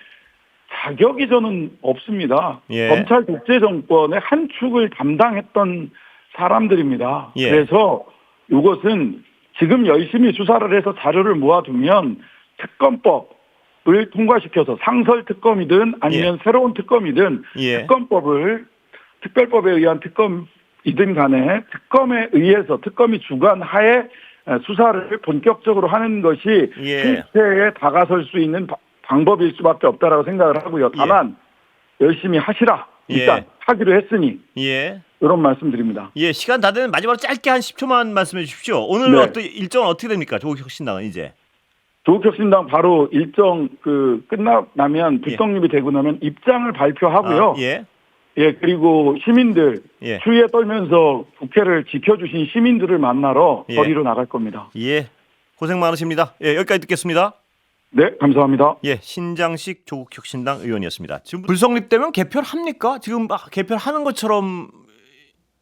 자격이 저는 없습니다. 예. 검찰 독재 정권의 한 축을 담당했던 사람들입니다. 예. 그래서 이것은 지금 열심히 수사를 해서 자료를 모아두면 특검법을 통과시켜서 상설 특검이든 아니면 새로운 특검이든 특별법에 의한 특검이든 간에 특검에 의해서 특검이 주관하에 수사를 본격적으로 하는 것이 실체에 다가설 수 있는 방법일 수밖에 없다라고 생각을 하고요. 다만 열심히 하시라. 일단 하기로 했으니 이런 말씀드립니다. 예, 시간 다 되면 마지막으로 짧게 한 10초만 말씀해 주십시오. 오늘 어떤 일정은 어떻게 됩니까? 조국혁신당은 이제. 조국혁신당 바로 일정 끝나면 불성립이 되고 나면 입장을 발표하고요. 그리고 시민들 추위에 떨면서 국회를 지켜주신 시민들을 만나러 거리로 나갈 겁니다. 예, 고생 많으십니다. 예, 여기까지 듣겠습니다. 네, 감사합니다. 예, 신장식 조국혁신당 의원이었습니다. 지금 불성립되면 개표를 합니까? 지금 개표를 하는 것처럼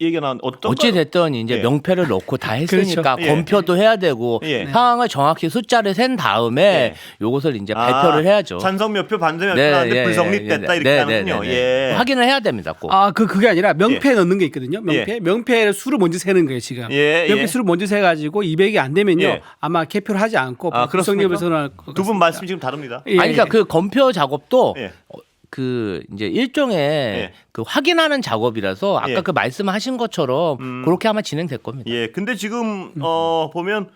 얘기가 나온 어찌 됐든 이제 명패를 넣고 다 했으니까 그렇죠. 검표도 해야 되고 상황을 정확히 숫자를 센 다음에 요것을 이제 발표를 해야죠. 찬성 몇 표 반대 몇 표 나왔는데 불성립됐다 이렇게 하는군요. 확인을 해야 됩니다. 꼭. 그게 아니라 명패 넣는 게 있거든요. 명패 수를 먼저 세는 거예요, 지금. 명패 수를 먼저 세 가지고 200이 안 되면요. 아마 개표를 하지 않고 불성립을 선언할 것 같습니다. 두 분 말씀 지금 다릅니다. 그러니까 그 검표 작업도 이제 일종의 그 확인하는 작업이라서 아까 그 말씀하신 것처럼 그렇게 아마 진행될 겁니다. 예. 근데 지금 보면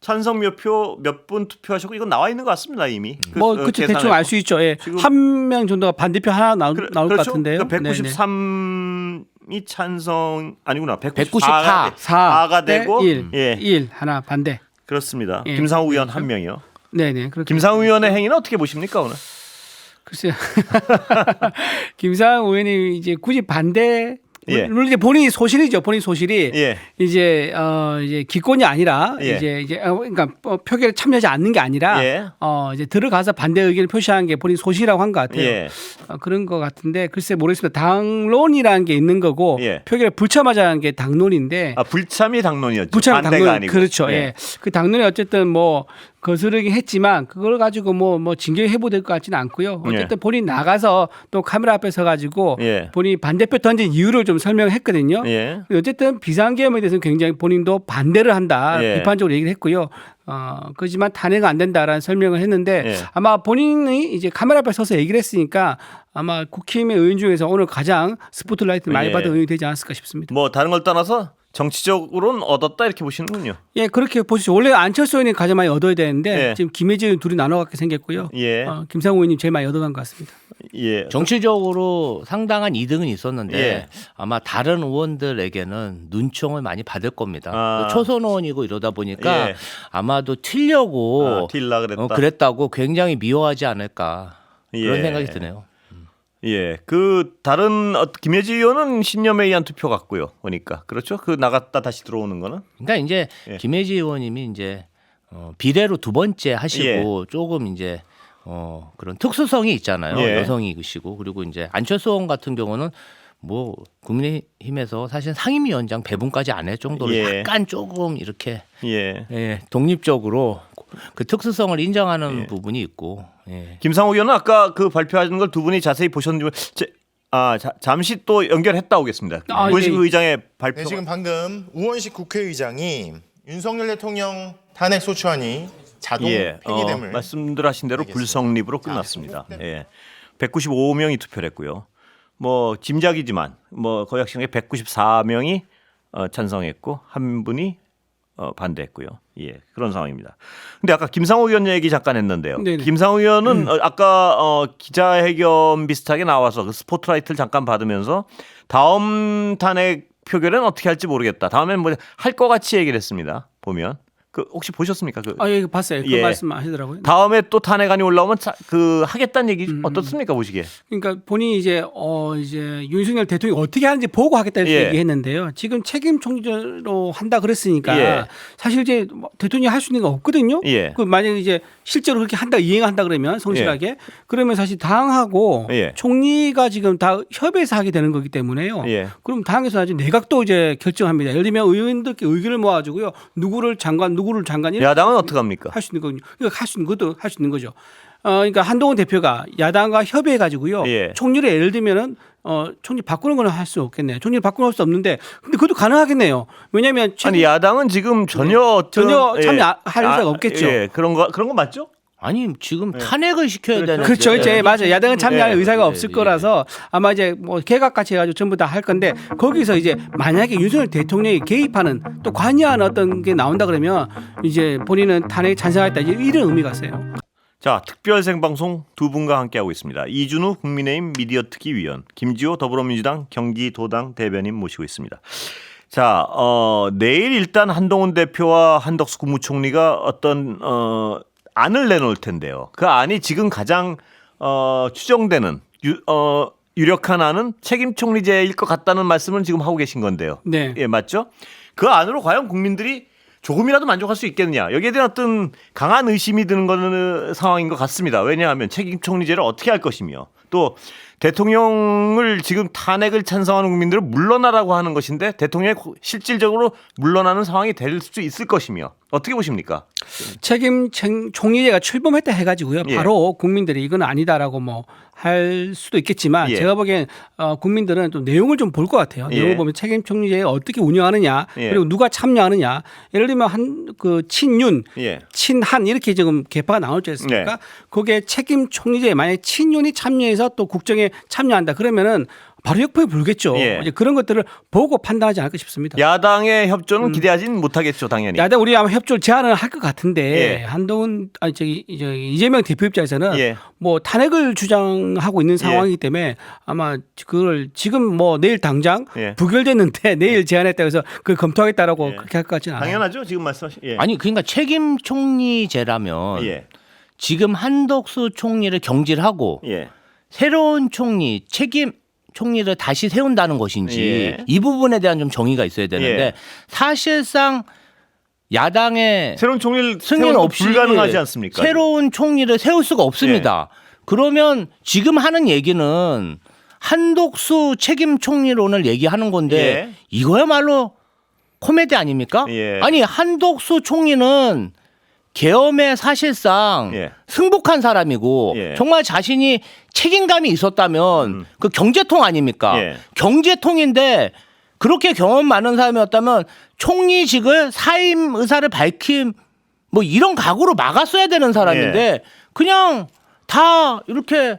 찬성 몇 표 몇 분 투표하셨고 이건 나와 있는 것 같습니다 이미. 그렇죠. 대충 알 수 있죠. 한 명 정도가 반대표 하나 나올 것 같은데요. 193이 찬성 아니구나. 194가 되고 1 하나 반대. 그렇습니다. 김상우 의원 한 명이요. 네네. 김상우 의원의 행위는 어떻게 보십니까 오늘? 글쎄요. 김상우 의원이 이제 굳이 반대 물론 이제 본인이 소실이죠. 본인 소실이 이제 기권이 아니라 이제 그러니까 표결에 참여하지 않는 게 아니라 이제 들어가서 반대 의견을 표시한 게 본인 소실이라고 한 것 같아요. 그런 것 같은데 글쎄 모르겠습니다. 당론이라는 게 있는 거고 표결에 불참하자는 게 당론인데 불참이 당론이었죠. 불참 반대가 당론 아니고. 그렇죠. 그 당론이 어쨌든 거스르긴 했지만 그걸 가지고 뭐 징계 해부될 것 같지는 않고요. 어쨌든 예. 본인 나가서 또 카메라 앞에 서가지고 예. 본인이 반대표 던진 이유를 좀 설명했거든요. 예. 어쨌든 비상계엄에 대해서는 굉장히 본인도 반대를 한다. 예. 비판적으로 얘기를 했고요. 그렇지만 탄핵은 안 된다라는 설명을 했는데 예. 아마 본인이 이제 카메라 앞에 서서 얘기를 했으니까 아마 국힘의 의원 중에서 오늘 가장 스포트라이트를 많이 예. 받은 의원이 되지 않았을까 싶습니다. 뭐 다른 걸 떠나서 정치적으로는 얻었다 이렇게 보시는군요. 예, 그렇게 보시죠. 원래 안철수 의원이 가장 많이 얻어야 되는데 예. 지금 김혜지 의원 둘이 나눠갖게 생겼고요. 예. 김상우 의원님 제일 많이 얻어간 것 같습니다. 예. 정치적으로 상당한 이득은 있었는데 예. 아마 다른 의원들에게는 눈총을 많이 받을 겁니다. 아. 또 초선 의원이고 이러다 보니까 예. 아마도 튀려고 딜라 그랬다. 그랬다고 굉장히 미워하지 않을까 그런 예. 생각이 드네요. 예, 그 다른 김혜지 의원은 신념에 의한 투표 같고요. 보니까 그렇죠. 그 나갔다 다시 들어오는 거는 그러니까 이제 예. 김혜지 의원님이 이제 비례로 두 번째 하시고 예. 조금 이제 그런 특수성이 있잖아요. 예. 여성이시고 그리고 이제 안철수 의원 같은 경우는 뭐 국민의힘에서 사실 상임위원장 배분까지 안 할 정도로 예. 약간 조금 이렇게 예. 독립적으로 그 특수성을 인정하는 예. 부분이 있고 예. 김상욱 의원은 아까 그 발표하는 걸 두 분이 자세히 보셨는지 잠시 또 연결했다 오겠습니다. 아, 우원식 예. 의장의 발표. 네, 지금 방금 우원식 국회의장이 윤석열 대통령 탄핵 소추안이 자동 폐기됨을 말씀들 하신 대로 알겠습니다. 불성립으로 끝났습니다. 예. 195명이 투표를 했고요. 뭐 짐작이지만 뭐 거의 확실하게 194명이 찬성했고 한 분이 반대했고요. 예, 그런 상황입니다. 근데 아까 김상호 의원 얘기 잠깐 했는데요. 네네. 김상호 의원은 아까 기자회견 비슷하게 나와서 그 스포트라이트를 잠깐 받으면서 다음 탄핵 표결은 어떻게 할지 모르겠다. 다음엔 뭐 할 것 같이 얘기를 했습니다. 보면 그 혹시 보셨습니까? 그 예, 봤어요. 그 예. 말씀 하시더라고요. 다음에 또 탄핵안이 올라오면 그 하겠다는 얘기 어떻습니까 보시기에? 그러니까 본인이 이제 윤석열 대통령이 어떻게 하는지 보고 하겠다 이렇게 예. 얘기했는데요. 지금 책임 총리로 한다 그랬으니까 예. 사실 이제 대통령이 할 수 있는 거 없거든요. 예. 그 만약에 이제 실제로 그렇게 한다 이행한다 그러면 성실하게 그러면 사실 당하고 예. 총리가 지금 다 협의해서 하게 되는 거기 때문에요. 예. 그럼 당에서 나중에 내각도 이제 결정합니다. 예를 들면 의원들께 의견을 모아가지고요. 누구를 장관 이렇게 야당은 어떻게 합니까? 할 수 있는 거군요. 그러니까 할 수 있는 것도 할 수 있는 거죠. 그러니까 한동훈 대표가 야당과 협의해 가지고요. 예. 총리를 예를 들면은 총리 바꾸는 거는 할 수 없겠네요. 총리를 바꾸는 수 없는데 근데 그것도 가능하겠네요. 왜냐하면 아니 야당은 지금 전혀 참여할 의사가 없겠죠. 예, 그런 거 맞죠? 아니 지금 탄핵을 시켜야 되는 그렇죠. 이제 맞아요. 야당은 참여할 예. 의사가 없을 거라서 아마 이제 뭐 개각같이 해가지고 전부 다 할 건데 거기서 이제 만약에 윤석열 대통령이 개입하는 또 관여하는 어떤 게 나온다 그러면 이제 본인은 탄핵에 찬성하겠다 이런 의미가 있어요. 자, 특별 생방송 두 분과 함께하고 있습니다. 이준우 국민의힘 미디어 특위위원, 김지호 더불어민주당 경기도당 대변인 모시고 있습니다. 자, 내일 일단 한동훈 대표와 한덕수 국무총리가 어떤 안을 내놓을 텐데요. 그 안이 지금 가장 추정되는 유력한 안은 책임 총리제일 것 같다는 말씀을 지금 하고 계신 건데요. 네. 예, 맞죠? 그 안으로 과연 국민들이 조금이라도 만족할 수 있겠느냐. 여기에 대한 어떤 강한 의심이 드는 거는 상황인 것 같습니다. 왜냐하면 책임 총리제를 어떻게 할 것이며 또 대통령을 지금 탄핵을 찬성하는 국민들은 물러나라고 하는 것인데 대통령이 실질적으로 물러나는 상황이 될 수 있을 것이며 어떻게 보십니까? 책임 총리제가 출범했다 해가지고요. 예. 바로 국민들이 이건 아니다라고 뭐 할 수도 있겠지만 예. 제가 보기엔 국민들은 좀 내용을 좀 볼 것 같아요. 예. 내용을 보면 책임 총리제 어떻게 운영하느냐 예. 그리고 누가 참여하느냐. 예를 들면 그 친윤, 예. 친한 이렇게 지금 개파가 나오지 않습니까? 네. 거기에 책임 총리제에 만약에 친윤이 참여해서 또 국정에 참여한다 그러면은 바로 역풍이 불겠죠. 예. 이제 그런 것들을 보고 판단하지 않을까 싶습니다. 야당의 협조는 기대하진 못하겠죠, 당연히. 야당 우리 아마 협조를 제안을 할 것 같은데 예. 한동훈 이재명 대표 입장에서는 예. 뭐 탄핵을 주장하고 있는 상황이기 때문에 아마 그걸 지금 뭐 내일 당장 예. 부결됐는데 내일 제안했다고 해서 그걸 검토하겠다라고 예. 그렇게 할 것 같지는 않아요. 당연하죠, 지금 말씀하신. 예. 아니 그러니까 책임 총리제라면 예. 지금 한덕수 총리를 경질하고 예. 새로운 총리 책임 총리를 다시 세운다는 것인지 예. 이 부분에 대한 좀 정의가 있어야 되는데 예. 사실상 야당의 새로운 총리를 승인 세우는 거 없이 불가능하지 않습니까? 새로운 총리를 세울 수가 없습니다. 그러면 지금 하는 얘기는 한독수 책임 총리론을 얘기하는 건데 예. 이거야말로 코미디 아닙니까? 예. 아니 한독수 총리는 계엄에 사실상 예. 승복한 사람이고 예. 정말 자신이 책임감이 있었다면 그 경제통 아닙니까? 예. 경제통인데 그렇게 경험 많은 사람이었다면 총리직을 사임 의사를 밝힘 뭐 이런 각오로 막았어야 되는 사람인데 예. 그냥 다 이렇게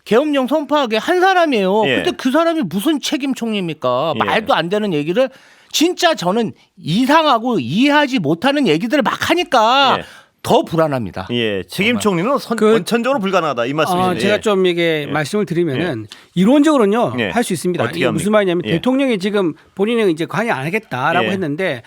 계엄령 선포하게 한 사람이에요. 예. 근데 그 사람이 무슨 책임 총리입니까? 예. 말도 안 되는 얘기를 진짜 저는 이상하고 이해하지 못하는 얘기들을 막 하니까 예. 더 불안합니다. 예, 책임 총리는 그- 원천적으로 불가능하다 이 말씀이시네요. 제가 예. 좀 이게 말씀을 드리면은 이론적으로는요 예. 할 수 있습니다. 어떻게 이게 무슨 합니까? 말이냐면 예. 대통령이 지금 본인은 이제 관여 안 하겠다라고 예. 했는데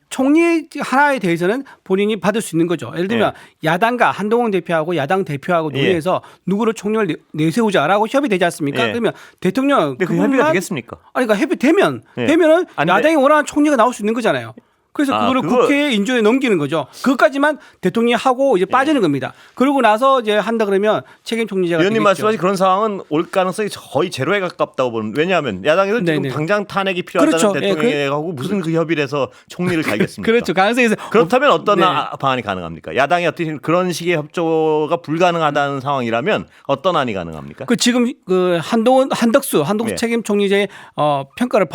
총리 하나에 대해서는 본인이 받을 수 있는 거죠. 예를 들면 야당과 한동훈 대표하고 야당 대표하고 예. 논의해서 누구를 총리를 내세우자라고 협의되지 않습니까? 예. 그러면 대통령 근데 그 협의가 되겠습니까? 아니 그러니까 협의되면 예. 되면은 안 돼. 야당이 원하는 총리가 나올 수 있는 거잖아요. 그래서 그거를 국회에 인조에 넘기는 거죠. 그것까지만 대통령이 하고 이제 빠지는 겁니다. 그러고 나서 이제 한다 그러면 책임 총리제가 의원님 되겠죠. 말씀하신 그런 상황은 올 가능성이 거의 제로에 가깝다고 보는. 왜냐하면 야당에서 지금 네네. 당장 탄핵이 필요하다는 그렇죠. 예, 대통령하고 무슨 그 협의를 해서 총리를 갈겠습니까? 그렇죠. 가능성에서 그렇다면 어떤 네. 방안이 가능합니까? 야당이 어떤 그런 식의 협조가 불가능하다는 상황이라면 어떤 안이 가능합니까? 그 지금 그 한덕수 네. 책임 총리제 평가를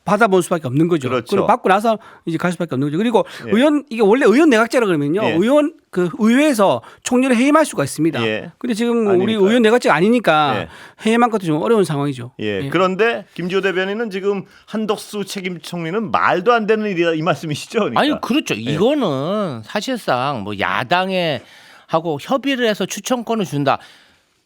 받아볼 수밖에 없는 거죠. 그렇죠. 그리고 받고 나서 이제 갈 수밖에 없는 거죠. 그리고 예. 의원 이게 원래 의원 내각제라 그러면요. 예. 의원 그 의회에서 총리를 해임할 수가 있습니다. 예. 근데 지금 우리 아니니까요. 의원 내각제가 아니니까 예. 해임한 것도 좀 어려운 상황이죠. 예. 그런데 김지호 대변인은 지금 한덕수 책임 총리는 말도 안 되는 일이다 이 말씀이시죠? 그러니까. 아니 그렇죠. 이거는 사실상 뭐 야당에 하고 협의를 해서 추천권을 준다.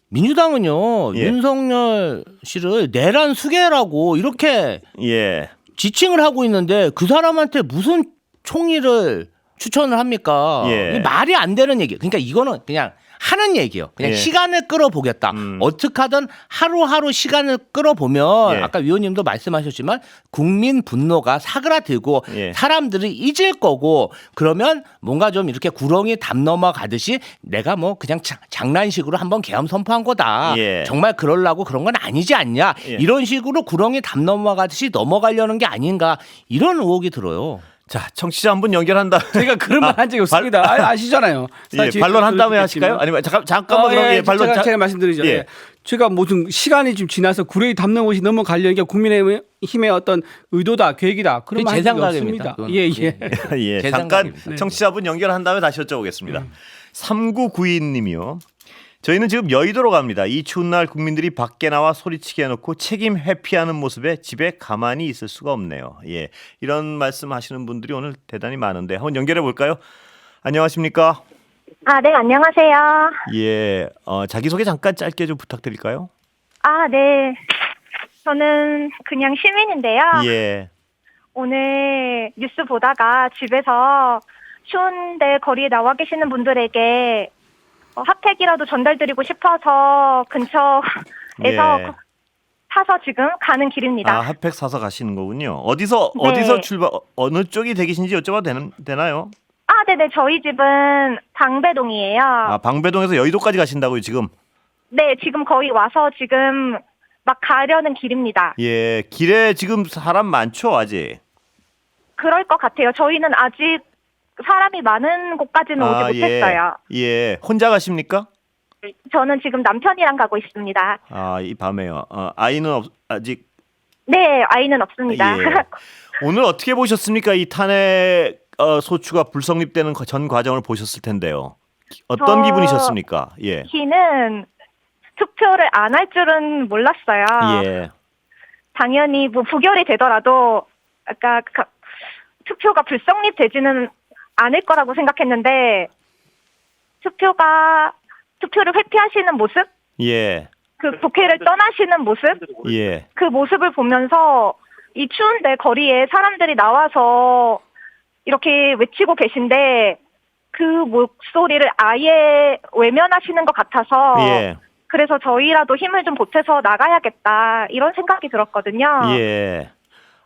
민주당은요 예. 윤석열 씨를 내란 수괴라고 이렇게 예. 지칭을 하고 있는데 그 사람한테 무슨 총리를 추천을 합니까? 예. 이게 말이 안 되는 얘기. 그러니까 이거는 그냥 하는 얘기예요. 그냥 예. 시간을 끌어보겠다. 어떻게 하든 하루하루 시간을 끌어보면 예. 아까 위원님도 말씀하셨지만 국민 분노가 사그라들고 예. 사람들이 잊을 거고 그러면 뭔가 좀 이렇게 구렁이 담 넘어가듯이 내가 뭐 그냥 장난식으로 한번 계엄 선포한 거다. 예. 정말 그러려고 그런 건 아니지 않냐. 예. 이런 식으로 구렁이 담 넘어가듯이 넘어가려는 게 아닌가 이런 의혹이 들어요. 자, 청취자 한 분 연결한다. 제가 그런 말 한 적이 없습니다. 아시잖아요. 예, 반론한 다음에 하실까요? 아니면 잠깐만 그럼 예, 반론 제가 말씀드리죠. 예. 예. 제가 무슨 시간이 좀 지나서 구레이 담는 것이 넘어가려는 게 국민의힘의 어떤 의도다, 계획이다. 그런 그게 말 제 한 적이 생각입니다. 없습니다. 예, 예. 예, 제 잠깐 생각입니다. 청취자분 연결한 다음에 다시 여쭤보겠습니다. 3992님이요. 저희는 지금 여의도로 갑니다. 이 추운 날 국민들이 밖에 나와 소리치게 해놓고 책임 회피하는 모습에 집에 가만히 있을 수가 없네요. 예, 이런 말씀하시는 분들이 오늘 대단히 많은데 한번 연결해 볼까요? 안녕하십니까? 아, 네, 안녕하세요. 예, 자기소개 잠깐 짧게 좀 부탁드릴까요? 아, 네. 저는 그냥 시민인데요. 예, 오늘 뉴스 보다가 집에서 추운데 거리에 나와 계시는 분들에게 핫팩이라도 전달드리고 싶어서 근처에서 예. 타서 지금 가는 길입니다. 아, 핫팩 사서 가시는 거군요. 어디서 네. 출발 어느 쪽이 되계신지 여쭤봐도 되나요? 아, 네네. 저희 집은 방배동이에요. 아, 방배동에서 여의도까지 가신다고요, 지금? 네, 지금 거의 와서 지금 막 가려는 길입니다. 예, 길에 지금 사람 많죠, 아직? 그럴 것 같아요. 저희는 아직 사람이 많은 곳까지는 오지 못했어요. 예, 혼자 가십니까? 저는 지금 남편이랑 가고 있습니다. 아, 이 밤에요. 아이는 아직. 네, 아이는 없습니다. 예. 오늘 어떻게 보셨습니까? 이 탄핵 소추가 불성립되는 전 과정을 보셨을 텐데요. 어떤 기분이셨습니까? 예. 저희는 투표를 안 할 줄은 몰랐어요. 예. 당연히 뭐 부결이 되더라도 아까 투표가 불성립되지는 않을 거라고 생각했는데 투표를 회피하시는 모습, 예. 그 국회를 떠나시는 모습, 예. 그 모습을 보면서 이 추운데 거리에 사람들이 나와서 이렇게 외치고 계신데 그 목소리를 아예 외면하시는 것 같아서 예. 그래서 저희라도 힘을 좀 보태서 나가야겠다 이런 생각이 들었거든요. 예.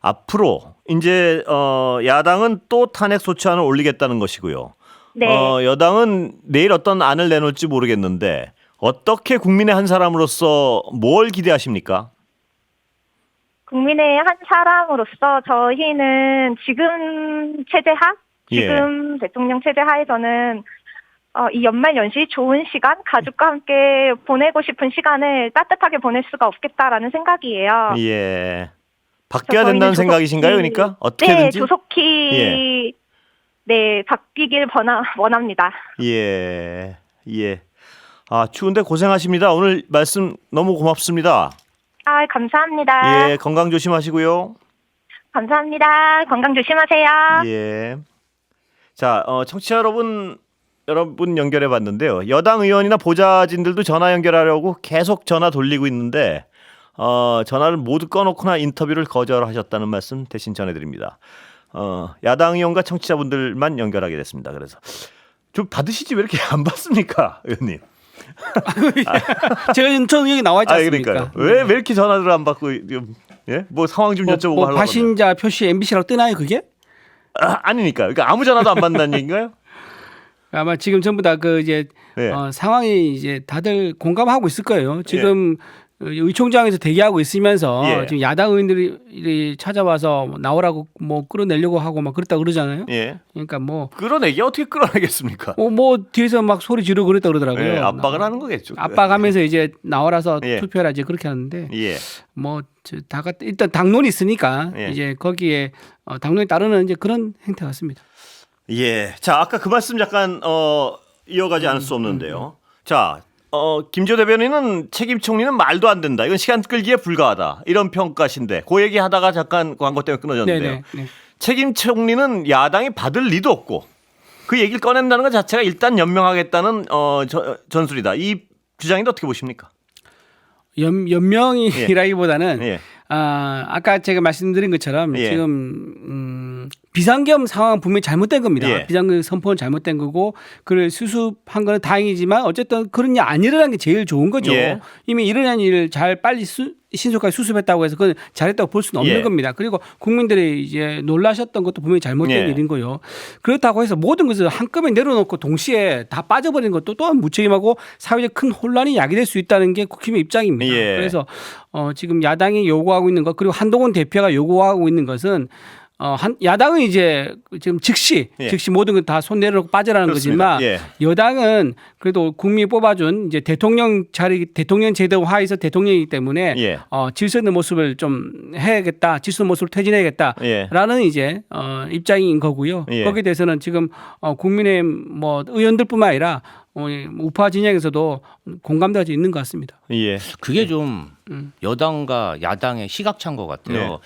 앞으로 이제 야당은 또 탄핵 소추안을 올리겠다는 것이고요. 네. 여당은 내일 어떤 안을 내놓을지 모르겠는데 어떻게 국민의 한 사람으로서 뭘 기대하십니까? 국민의 한 사람으로서 저희는 지금 체제 하 지금 대통령 체제 하에서는 이 연말 연시 좋은 시간, 가족과 함께 보내고 싶은 시간을 따뜻하게 보낼 수가 없겠다라는 생각이에요. 예. 바뀌어야 된다는 생각이신가요? 그러니까 어떻게든지. 네, 조속히 네, 바뀌길 원합니다. 예. 예. 아, 추운데 고생하십니다. 오늘 말씀 너무 고맙습니다. 아, 감사합니다. 예, 건강 조심하시고요. 감사합니다. 건강 조심하세요. 예. 자, 청취자 여러분 연결해 봤는데요. 여당 의원이나 보좌진들도 전화 연결하려고 계속 전화 돌리고 있는데 전화를 모두 꺼놓거나 인터뷰를 거절하셨다는 말씀 대신 전해드립니다. 야당 의원과 청취자분들만 연결하게 됐습니다. 그래서 좀 받으시지 왜 이렇게 안 받습니까, 의원님? 저는 여기 나와 있지 않습니까? 그러니까요. 왜 이렇게 전화를 안 받고 예? 뭐 상황 좀 여쭤보고 하려고 발신자 표시 MBC라고 뜨나요, 그게? 아니니까. 그러니까 아무 전화도 안 받는다는 얘기인가요? 아마 지금 전부 다 상황이 이제 다들 공감하고 있을 거예요. 지금 의총장에서 대기하고 있으면서 지금 야당 의원들이 찾아와서 나오라고 뭐 끌어내려고 하고 막 그랬다 그러잖아요. 그러니까 뭐 끌어내기 어떻게 끌어내겠습니까? 뭐 뒤에서 막 소리 지르고 그랬다 그러더라고요. 압박을 하는 거겠죠. 압박하면서 이제 나와라서 투표해라 이제 그렇게 하는데 뭐 다가 일단 당론이 있으니까 이제 거기에 당론에 따르는 이제 그런 행태 같습니다. 예. 자, 아까 그 말씀 잠깐 이어가지 않을 수 없는데요. 자, 김지호 대변인은 책임 총리는 말도 안 된다. 이건 시간 끌기에 불과하다. 이런 평가신데 그 얘기 하다가 잠깐 광고 때문에 끊어졌는데요. 책임 총리는 야당이 받을 리도 없고 그 얘기를 꺼낸다는 것 자체가 일단 연명하겠다는 전술이다. 이 주장인데 어떻게 보십니까? 연명이라기보다는 아까 제가 말씀드린 것처럼 지금 비상겸 상황은 분명히 잘못된 겁니다. 비상겸 선포는 잘못된 거고 그를 수습한 거는 다행이지만 어쨌든 그런 일 안 일어난 게 제일 좋은 거죠. 이미 일어난 일을 잘 빨리 신속하게 수습했다고 해서 그건 잘했다고 볼 수는 없는 겁니다. 그리고 국민들이 이제 놀라셨던 것도 분명히 잘못된 일인 거요. 그렇다고 해서 모든 것을 한꺼번에 내려놓고 동시에 다 빠져버리는 것도 또한 무책임하고 사회적 큰 혼란이 야기될 수 있다는 게 국힘의 입장입니다. 그래서 지금 야당이 요구하고 있는 것 그리고 한동훈 대표가 요구하고 있는 것은 야당은 이제 지금 즉시 모든 걸 다 손 내려놓고 빠져라는 거지만 여당은 그래도 국민이 뽑아준 이제 대통령 제도 하에서 대통령이기 때문에 질서 있는 모습을 좀 해야겠다, 질서 있는 모습을 퇴진해야겠다라는 이제 입장인 거고요. 거기에 대해서는 지금 국민의힘 뭐 의원들뿐만 아니라 우파 진영에서도 공감대가 있는 것 같습니다. 그게 좀 여당과 야당의 시각차인 것 같아요.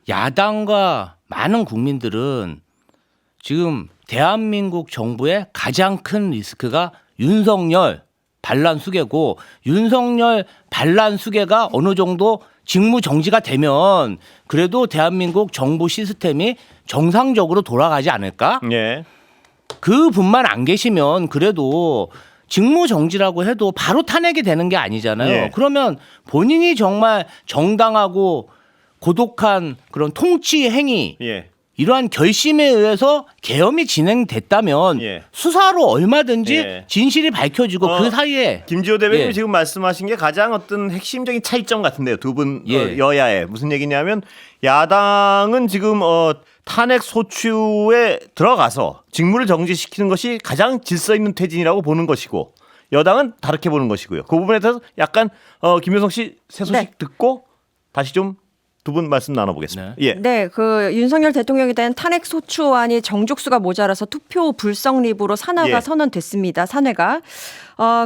야당과 많은 국민들은 지금 대한민국 정부의 가장 큰 리스크가 윤석열 반란 수괴고 윤석열 반란 수괴가 어느 정도 직무 정지가 되면 그래도 대한민국 정부 시스템이 정상적으로 돌아가지 않을까? 그분만 안 계시면 그래도 직무 정지라고 해도 바로 탄핵이 되는 게 아니잖아요. 그러면 본인이 정말 정당하고 고독한 그런 통치 행위 이러한 결심에 의해서 계엄이 진행됐다면 수사로 얼마든지 진실이 밝혀지고 그 사이에 김지호 대변인이 지금 말씀하신 게 가장 어떤 핵심적인 차이점 같은데요. 두 분 여야에 무슨 얘기냐면 야당은 지금 탄핵 소추에 들어가서 직무를 정지시키는 것이 가장 질서 있는 퇴진이라고 보는 것이고 여당은 다르게 보는 것이고요. 그 부분에 대해서 약간 김효성 씨 새 소식 듣고 다시 좀 두 분 말씀 나눠보겠습니다. 그 윤석열 대통령에 대한 탄핵 소추안이 정족수가 모자라서 투표 불성립으로 산화가 선언됐습니다. 산회가.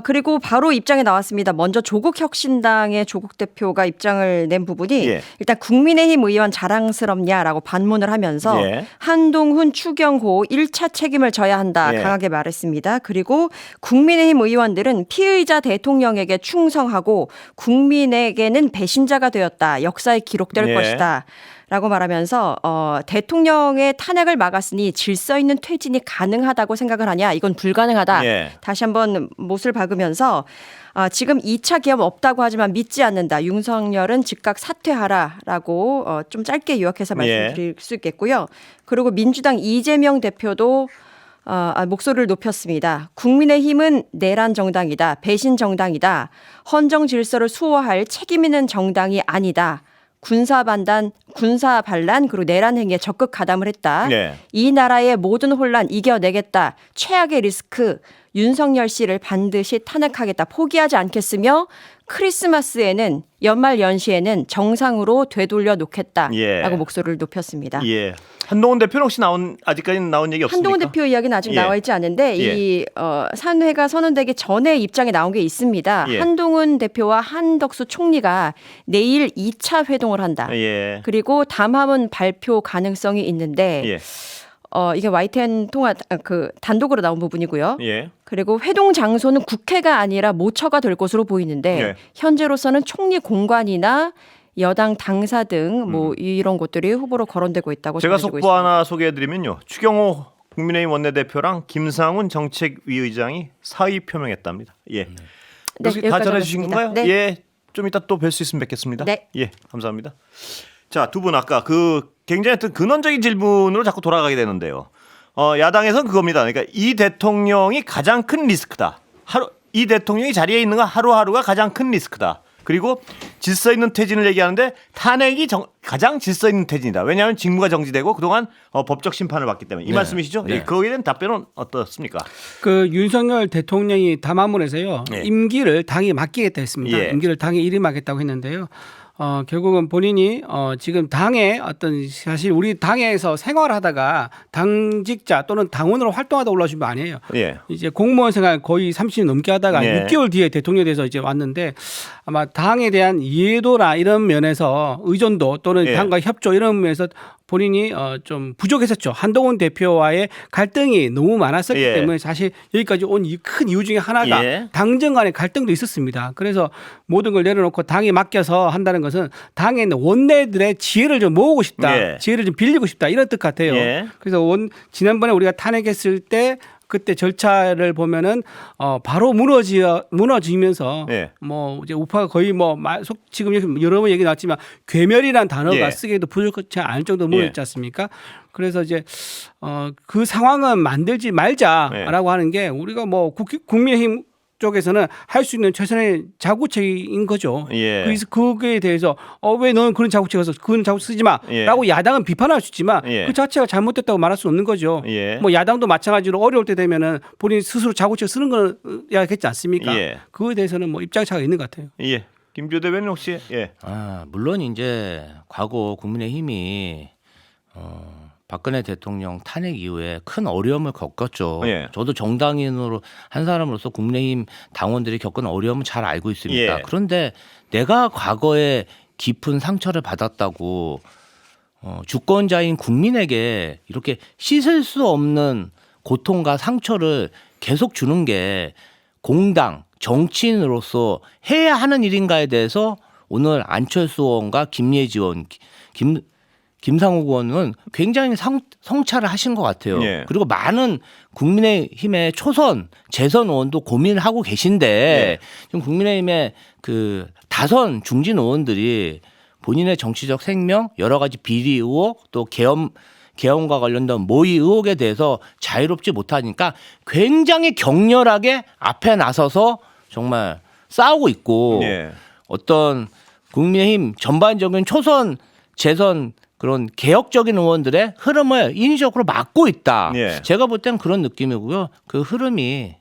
그리고 바로 입장이 나왔습니다. 먼저 조국혁신당의 조국 대표가 입장을 낸 부분이 일단 국민의힘 의원 자랑스럽냐라고 반문을 하면서 한동훈, 추경호 1차 책임을 져야 한다 강하게 말했습니다. 그리고 국민의힘 의원들은 피의자 대통령에게 충성하고 국민에게는 배신자가 되었다. 역사에 기록될 것이다. 라고 말하면서 대통령의 탄핵을 막았으니 질서 있는 퇴진이 가능하다고 생각을 하냐. 이건 불가능하다. 다시 한번 못을 박으면서 지금 2차 계엄 없다고 하지만 믿지 않는다. 윤석열은 즉각 사퇴하라라고 좀 짧게 요약해서 말씀드릴 수 있겠고요. 그리고 민주당 이재명 대표도 목소리를 높였습니다. 국민의힘은 내란 정당이다. 배신 정당이다. 헌정 질서를 수호할 책임 있는 정당이 아니다. 군사 반란 그리고 내란 행위에 적극 가담을 했다. 네. 이 나라의 모든 혼란 이겨내겠다. 최악의 리스크 윤석열 씨를 반드시 탄핵하겠다. 포기하지 않겠으며 크리스마스에는 연말 연시에는 정상으로 되돌려 놓겠다라고 예. 목소리를 높였습니다. 예. 한동훈 대표는 혹시 아직까지는 나온 얘기 없습니까? 한동훈 대표 이야기는 아직 예. 나와 있지 않은데 예. 이 산회가 선언되기 전에 입장에 나온 게 있습니다. 예. 한동훈 대표와 한덕수 총리가 내일 2차 회동을 한다. 예. 그리고 담화문 발표 가능성이 있는데 예. 이게 YTN 통화 단독으로 나온 부분이고요. 예. 그리고 회동 장소는 국회가 아니라 모처가 될 것으로 보이는데 예. 현재로서는 총리 공관이나 여당 당사 등 뭐 이런 곳들이 후보로 거론되고 있다고 제가 전해지고 속보 있습니다. 하나 소개해드리면요. 추경호 국민의힘 원내대표랑 김상훈 정책위 의장이 사의 표명했답니다. 예. 네, 그래서 다 여기까지 전해주신 하겠습니다. 건가요? 네. 예. 좀 이따 또 뵐 수 있으면 뵙겠습니다. 네. 예. 감사합니다. 자, 두 분 아까 굉장히 어떤 근원적인 질문으로 자꾸 돌아가게 되는데요. 야당에서는 그겁니다. 그러니까 이 대통령이 가장 큰 리스크다. 이 대통령이 자리에 있는 건 하루하루가 가장 큰 리스크다. 그리고 질서 있는 퇴진을 얘기하는데 탄핵이 가장 질서 있는 퇴진이다. 왜냐하면 직무가 정지되고 그동안 법적 심판을 받기 때문에 이 말씀이시죠? 네. 예, 거기에 대한 답변은 어떻습니까? 그 윤석열 대통령이 담화문에서요. 네. 임기를 당에 맡기겠다 했습니다. 예. 임기를 당에 일임하겠다고 했는데요. 결국은 본인이 지금 당에 어떤 사실 우리 당에서 생활하다가 당직자 또는 당원으로 활동하다 올라오신 분 아니에요. 예. 이제 공무원 생활 거의 30년 넘게 하다가 네. 6개월 뒤에 대통령이 돼서 이제 왔는데 아마 당에 대한 이해도나 이런 면에서 의존도 또는 예. 당과 협조 이런 면에서 본인이 좀 부족했었죠. 한동훈 대표와의 갈등이 너무 많았었기 예. 때문에 사실 여기까지 온 큰 이유 중에 하나가 예. 당정 간의 갈등도 있었습니다. 그래서 모든 걸 내려놓고 당에 맡겨서 한다는 것은 당에 있는 원내들의 지혜를 좀 모으고 싶다. 예. 지혜를 좀 빌리고 싶다. 이런 뜻 같아요. 예. 그래서 지난번에 우리가 탄핵했을 때 그때 절차를 보면은 바로 무너지면서 예. 뭐 이제 우파가 거의 지금 여러 번 얘기 나왔지만 괴멸이라는 단어가 예. 쓰기에도 부족하지 않을 정도로 무너졌지 않습니까? 그래서 이제 그 상황은 만들지 말자라고 예. 하는 게 우리가 뭐 국민의힘 쪽에서는 할 수 있는 최선의 자구책인 거죠. 예. 그래서 그거에 대해서 왜 너는 그런 자구책을 써? 그런 자구책 쓰지 마라고 예. 야당은 비판할 수 있지만 예. 그 자체가 잘못됐다고 말할 수 없는 거죠. 예. 뭐 야당도 마찬가지로 어려울 때 되면은 본인 스스로 자구책 쓰는 거야겠지 않습니까? 예. 그거에 대해서는 뭐 입장차가 있는 것 같아요. 예. 김조 대변인 혹시 예. 물론 이제 과거 국민의힘이 박근혜 대통령 탄핵 이후에 큰 어려움을 겪었죠. 예. 저도 정당인으로 한 사람으로서 국민의힘 당원들이 겪은 어려움은 잘 알고 있습니다. 예. 그런데 내가 과거에 깊은 상처를 받았다고 주권자인 국민에게 이렇게 씻을 수 없는 고통과 상처를 계속 주는 게 공당 정치인으로서 해야 하는 일인가에 대해서 오늘 안철수 의원과 김예지 의원, 김상욱 의원은 굉장히 성찰을 하신 것 같아요. 예. 그리고 많은 국민의힘의 초선, 재선 의원도 고민을 하고 계신데 예. 지금 국민의힘의 그 다선 중진 의원들이 본인의 정치적 생명, 여러 가지 비리 의혹, 또 계엄과 관련된 모의 의혹에 대해서 자유롭지 못하니까 굉장히 격렬하게 앞에 나서서 정말 싸우고 있고 예. 어떤 국민의힘 전반적인 초선, 재선 그런 개혁적인 의원들의 흐름을 인위적으로 막고 있다. 예. 제가 볼 땐 그런 느낌이고요. 그 흐름이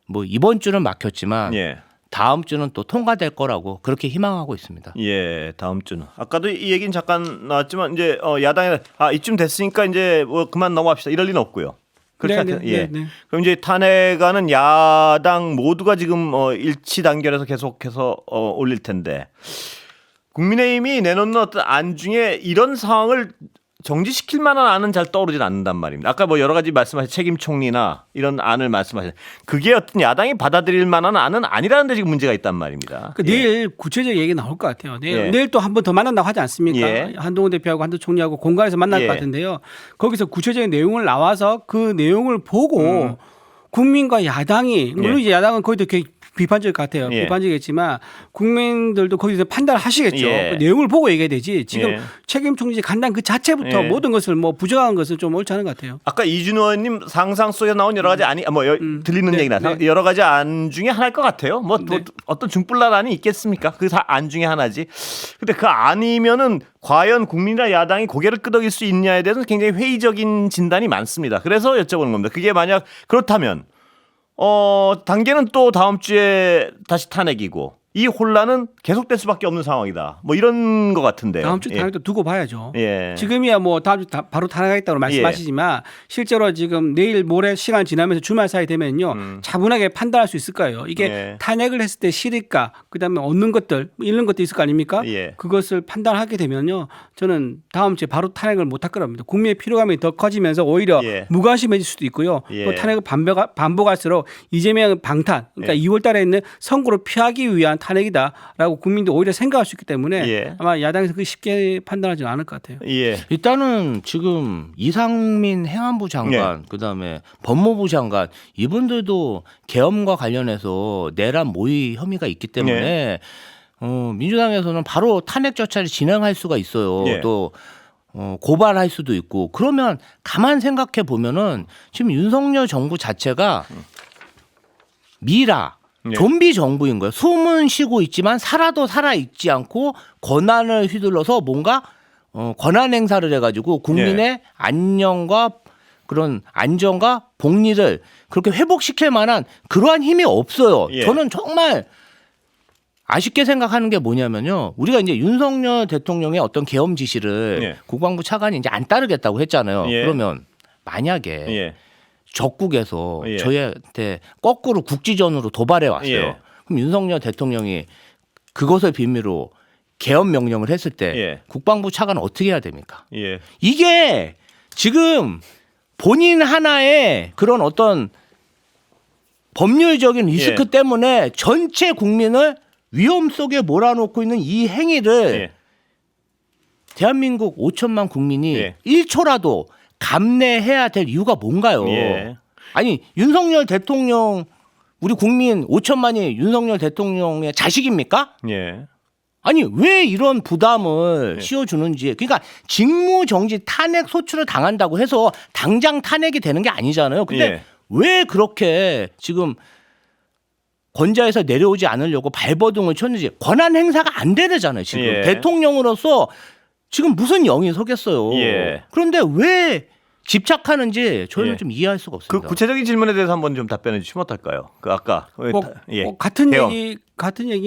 뭐 이번 주는 막혔지만 예. 다음 주는 또 통과될 거라고 그렇게 희망하고 있습니다. 예, 다음 주는. 아까도 이 얘기는 잠깐 나왔지만 이제 야당에 이쯤 됐으니까 이제 뭐 그만 넘어갑시다. 이럴 리는 없고요. 그렇게 네, 예. 네, 네. 그럼 이제 탄핵안은 야당 모두가 지금 일치 단결해서 계속해서 올릴 텐데 국민의힘이 내놓는 어떤 안 중에 이런 상황을 정지시킬 만한 안은 잘 떠오르진 않는단 말입니다. 아까 뭐 여러 가지 말씀하신 책임 총리나 이런 안을 말씀하신 그게 어떤 야당이 받아들일 만한 안은 아니라는 데 지금 문제가 있단 말입니다. 내일 구체적 얘기 나올 것 같아요. 예. 내일 또 한 번 더 만난다고 하지 않습니까? 예. 한동훈 대표하고 한동훈 총리하고 공간에서 만날 예. 것 같은데요. 거기서 구체적인 내용을 나와서 그 내용을 보고 국민과 야당이 물론 예. 이제 야당은 거기도 비판적일 것 같아요. 예. 비판적이겠지만 국민들도 거기서 판단하시겠죠. 예. 그 내용을 보고 얘기해야 되지. 지금 예. 책임 총리 간단 그 자체부터 예. 모든 것을 뭐 부정한 것은 좀 옳지 않은 것 같아요. 아까 이준호 의원님 상상 속에 나온 여러 가지 들리는 네, 얘기나 네. 여러 가지 안 중에 하나일 것 같아요. 뭐 또 네. 어떤 중불난안이 있겠습니까? 그 다 안 중에 하나지. 근데 그 아니면은 과연 국민이나 야당이 고개를 끄덕일 수 있냐에 대해서는 굉장히 회의적인 진단이 많습니다. 그래서 여쭤보는 겁니다. 그게 만약 그렇다면 단계는 또 다음 주에 다시 탄핵이고 이 혼란은 계속될 수밖에 없는 상황이다. 뭐 이런 것 같은데요. 다음 주 탄핵도 두고 봐야죠. 예. 지금이야 뭐 다음 주 바로 탄핵하겠다고 말씀하시지만 실제로 지금 내일 모레 시간 지나면서 주말 사이 되면요 차분하게 판단할 수 있을 거예요. 이게 예. 탄핵을 했을 때 실익과 그다음에 얻는 것들 잃는 것도 있을 거 아닙니까? 예. 그것을 판단하게 되면요 저는 다음 주에 바로 탄핵을 못할 거랍니다. 국민의 피로감이 더 커지면서 오히려 예. 무관심해질 수도 있고요. 예. 또 탄핵을 반복할수록 이재명 방탄 그러니까 예. 2월달에 있는 선거를 피하기 위한 탄핵이다라고 국민도 오히려 생각할 수 있기 때문에 예. 아마 야당에서 그 쉽게 판단하지는 않을 것 같아요. 예. 일단은 지금 이상민 행안부 장관, 그다음에 법무부 장관 이분들도 계엄과 관련해서 내란 모의 혐의가 있기 때문에 민주당에서는 바로 탄핵 절차를 진행할 수가 있어요. 예. 또 고발할 수도 있고 그러면 가만 생각해 보면은 지금 윤석열 정부 자체가 미라 예. 좀비 정부인 거예요. 숨은 쉬고 있지만 살아도 살아 있지 않고 권한을 휘둘러서 뭔가 권한 행사를 해가지고 국민의 예. 안녕과 그런 안정과 복리를 그렇게 회복시킬 만한 그러한 힘이 없어요. 예. 저는 정말 아쉽게 생각하는 게 뭐냐면요. 우리가 이제 윤석열 대통령의 어떤 계엄 지시를 예. 국방부 차관이 이제 안 따르겠다고 했잖아요. 예. 그러면 만약에 예. 적국에서 예. 저희한테 거꾸로 국지전으로 도발해 왔어요. 예. 그럼 윤석열 대통령이 그것을 빌미로 계엄 명령을 했을 때 예. 국방부 차관은 어떻게 해야 됩니까? 예. 이게 지금 본인 하나의 그런 어떤 법률적인 리스크 예. 때문에 전체 국민을 위험 속에 몰아넣고 있는 이 행위를 예. 대한민국 5천만 국민이 예. 1초라도 감내해야 될 이유가 뭔가요? 예. 아니 윤석열 대통령 우리 국민 5천만이 윤석열 대통령의 자식입니까? 예. 아니 왜 이런 부담을 예. 씌워주는지 그러니까 직무정지 탄핵 소추를 당한다고 해서 당장 탄핵이 되는 게 아니잖아요. 근데 예. 왜 그렇게 지금 권좌에서 내려오지 않으려고 발버둥을 쳤는지 권한 행사가 안 되잖아요. 지금 예. 대통령으로서 지금 무슨 영이 서겠어요. 예. 그런데 왜 집착하는지 저희는 예. 좀 이해할 수가 그 없습니다. 구체적인 질문에 대해서 한번 좀 답변해 주시면 어떨까요? 그 아까 같은 계엄. 얘기인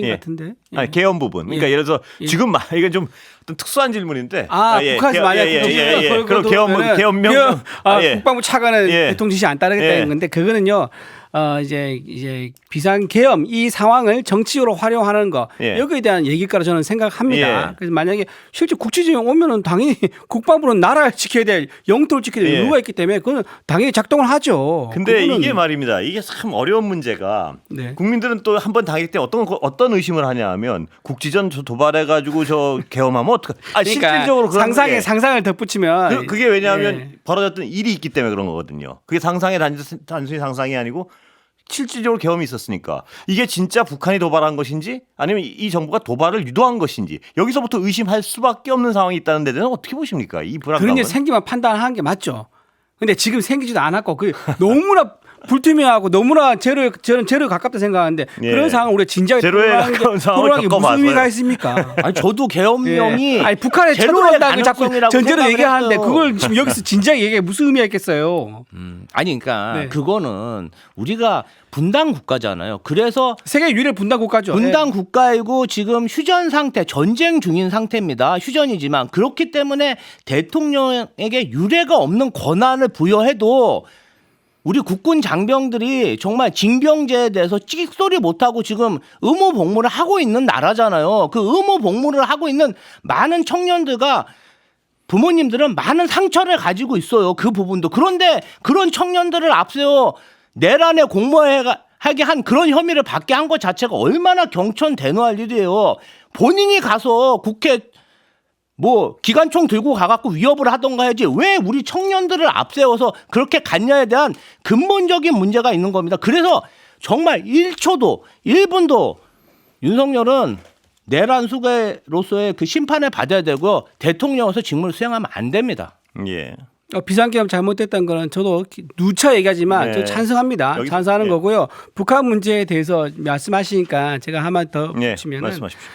예. 같은데. 예. 아니 계엄 부분. 그러니까 예. 예를 들어서 예. 지금 이게 좀 어떤 특수한 질문인데. 북한에서 만약 그럼 계엄 명령. 국방부 차관은 예. 대통령 지시 안 따르겠다는 예. 건데 그거는요. 이제 비상 계엄 이 상황을 정치적으로 활용하는 거 예. 여기에 대한 얘기일 거라 저는 생각합니다. 예. 그래서 만약에 실제 국지전이 오면은 당연히 국방부는 나라를 지켜야 될 영토를 지켜야 될 예. 의무가 있기 때문에 그건 당연히 작동을 하죠. 근데 그거는 이게 말입니다. 이게 참 어려운 문제가 네. 국민들은 또 한 번 당일 때 어떤 의심을 하냐면 국지전 도발해 가지고 저 계엄하면 어떡해? 실질적으로 그런 게 상상을 덧붙이면 그게 왜냐하면 예. 벌어졌던 일이 있기 때문에 그런 거거든요. 그게 상상의 단순히 상상이 아니고 실질적으로 계엄이 있었으니까 이게 진짜 북한이 도발한 것인지 아니면 이 정부가 도발을 유도한 것인지 여기서부터 의심할 수밖에 없는 상황이 있다는 데 대해서는 어떻게 보십니까? 이 불안감은. 그런 게 생기면 판단하는 게 맞죠. 근데 지금 생기지도 않았고 그 너무나 불투명하고 너무나 저는 제로에 가깝다 생각하는데 예. 그런 상황을 우리가 진작에 제로에 가까운 상황을 토론하는 게 무슨 겪어봤어요. 의미가 있습니까? 아니 저도 계엄령이 예. 아니 북한에 제로의 쳐들어온다고 자꾸 가능성이라고 전제로 생각을 얘기하는데 했어요. 그걸 지금 여기서 진작에 얘기해 무슨 의미가 있겠어요? 아니 그러니까 네. 그거는 우리가 분단 국가잖아요. 그래서 세계 유일의 분단 국가죠. 분단 국가이고 지금 휴전 상태, 전쟁 중인 상태입니다. 휴전이지만 그렇기 때문에 대통령에게 유례가 없는 권한을 부여해도 우리 국군 장병들이 정말 징병제에 대해서 찍소리 못하고 지금 의무 복무를 하고 있는 나라잖아요. 그 의무 복무를 하고 있는 많은 청년들과 부모님들은 많은 상처를 가지고 있어요. 그 부분도. 그런데 그런 청년들을 앞세워 내란에 공모하게 한 그런 혐의를 받게 한 것 자체가 얼마나 경천대노할 일이에요. 본인이 가서 국회 기관총 들고 가갖고 위협을 하던가 해야지 왜 우리 청년들을 앞세워서 그렇게 갔냐에 대한 근본적인 문제가 있는 겁니다. 그래서 정말 1초도 1분도 윤석열은 내란 수괴로서의 그 심판을 받아야 되고 대통령으로서 직무를 수행하면 안 됩니다. 예. 비상계엄 잘못됐던 거는 저도 누차 얘기하지만 네. 저 찬성합니다. 여기- 찬성하는 예. 거고요. 북한 문제에 대해서 말씀하시니까 제가 한번 더 예. 붙이면은 말씀하십시오.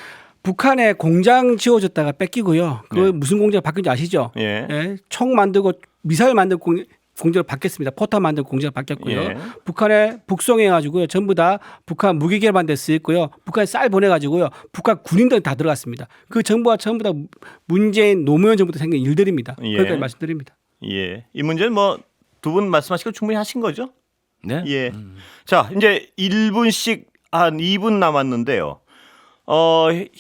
북한에 공장 지어줬다가 뺏기고요. 그 네. 무슨 공장 바뀐지 아시죠? 예. 총 만들고 미사일 만들고 공장을 바뀌었습니다. 포탄 만들고 공장을 바뀌었고요. 예. 북한에 북송해가지고요. 전부 다 북한 무기 개발한 데 쓰였고요. 북한에 쌀 보내가지고요. 북한 군인들 다 들어갔습니다. 그 정부가 전부 다 문재인 노무현 정부 때 생긴 일들입니다. 예. 그렇게 말씀드립니다. 예. 이 문제는 뭐 두 분 말씀하시고 충분히 하신 거죠? 네. 예. 자, 이제 1분씩 한 2분 남았는데요.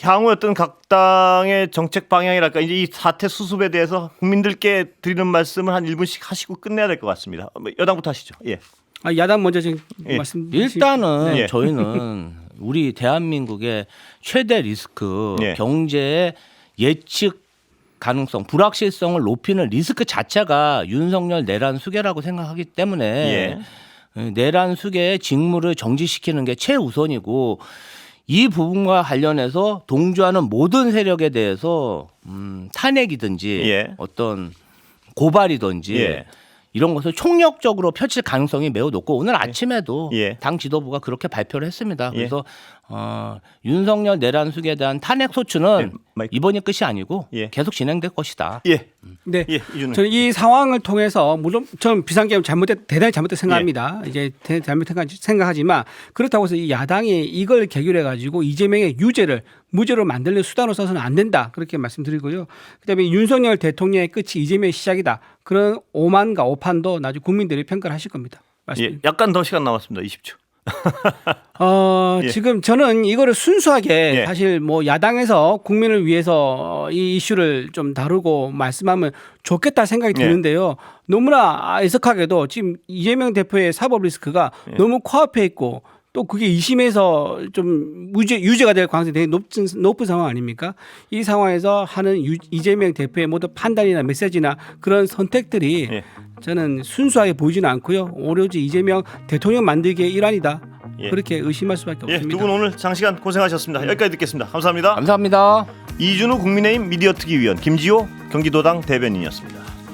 향후 어떤 각 당의 정책 방향이랄까 이제 이 사태 수습에 대해서 국민들께 드리는 말씀을 한 1분씩 하시고 끝내야 될 것 같습니다. 여당부터 하시죠. 예. 야당 먼저 지금 예. 말씀. 일단은 네. 저희는 우리 대한민국의 최대 리스크 예. 경제의 예측 가능성, 불확실성을 높이는 리스크 자체가 윤석열 내란 수괴라고 생각하기 때문에 내란 수괴의 직무를 정지시키는 게 최우선이고 이 부분과 관련해서 동조하는 모든 세력에 대해서 탄핵이든지 예. 어떤 고발이든지 예. 이런 것을 총력적으로 펼칠 가능성이 매우 높고 오늘 아침에도 예. 당 지도부가 그렇게 발표를 했습니다. 예. 그래서 윤석열 내란 수괴에 대한 탄핵 소추는 예, 마이크. 이번이 끝이 아니고 예. 계속 진행될 것이다. 예. 네. 예. 이준호. 저는 이 상황을 통해서 물론 저는 비상계엄 대단히 잘못됐 생각합니다. 이제 잘못 생각하지만 그렇다고 해서 이 야당이 이걸 계기로 해가지고 이재명의 유죄를 무죄로 만들는 수단으로 써서는 안 된다. 그렇게 말씀드리고요. 그다음에 윤석열 대통령의 끝이 이재명의 시작이다. 그런 오만과 오판도 나중에 국민들이 평가를 하실 겁니다. 예. 말씀드립니다. 약간 더 시간 남았습니다. 20초. 예. 지금 저는 이거를 순수하게 예. 사실 뭐 야당에서 국민을 위해서 이 이슈를 좀 다루고 말씀하면 좋겠다 생각이 예. 드는데요. 너무나 애석하게도 지금 이재명 대표의 사법 리스크가 예. 너무 코앞에 있고 또 그게 2심에서 좀 유죄가 될 가능성이 되게 높은 상황 아닙니까? 이 상황에서 하는 이재명 대표의 모든 판단이나 메시지나 그런 선택들이 예. 저는 순수하게 보이지는 않고요. 오로지 이재명 대통령 만들기의 일환이다. 예. 그렇게 의심할 수밖에 예. 없습니다. 두 분 오늘 장시간 고생하셨습니다. 여기까지 듣겠습니다. 감사합니다. 감사합니다. 이준우 국민의힘 미디어 특위위원, 김지호 경기도당 대변인이었습니다.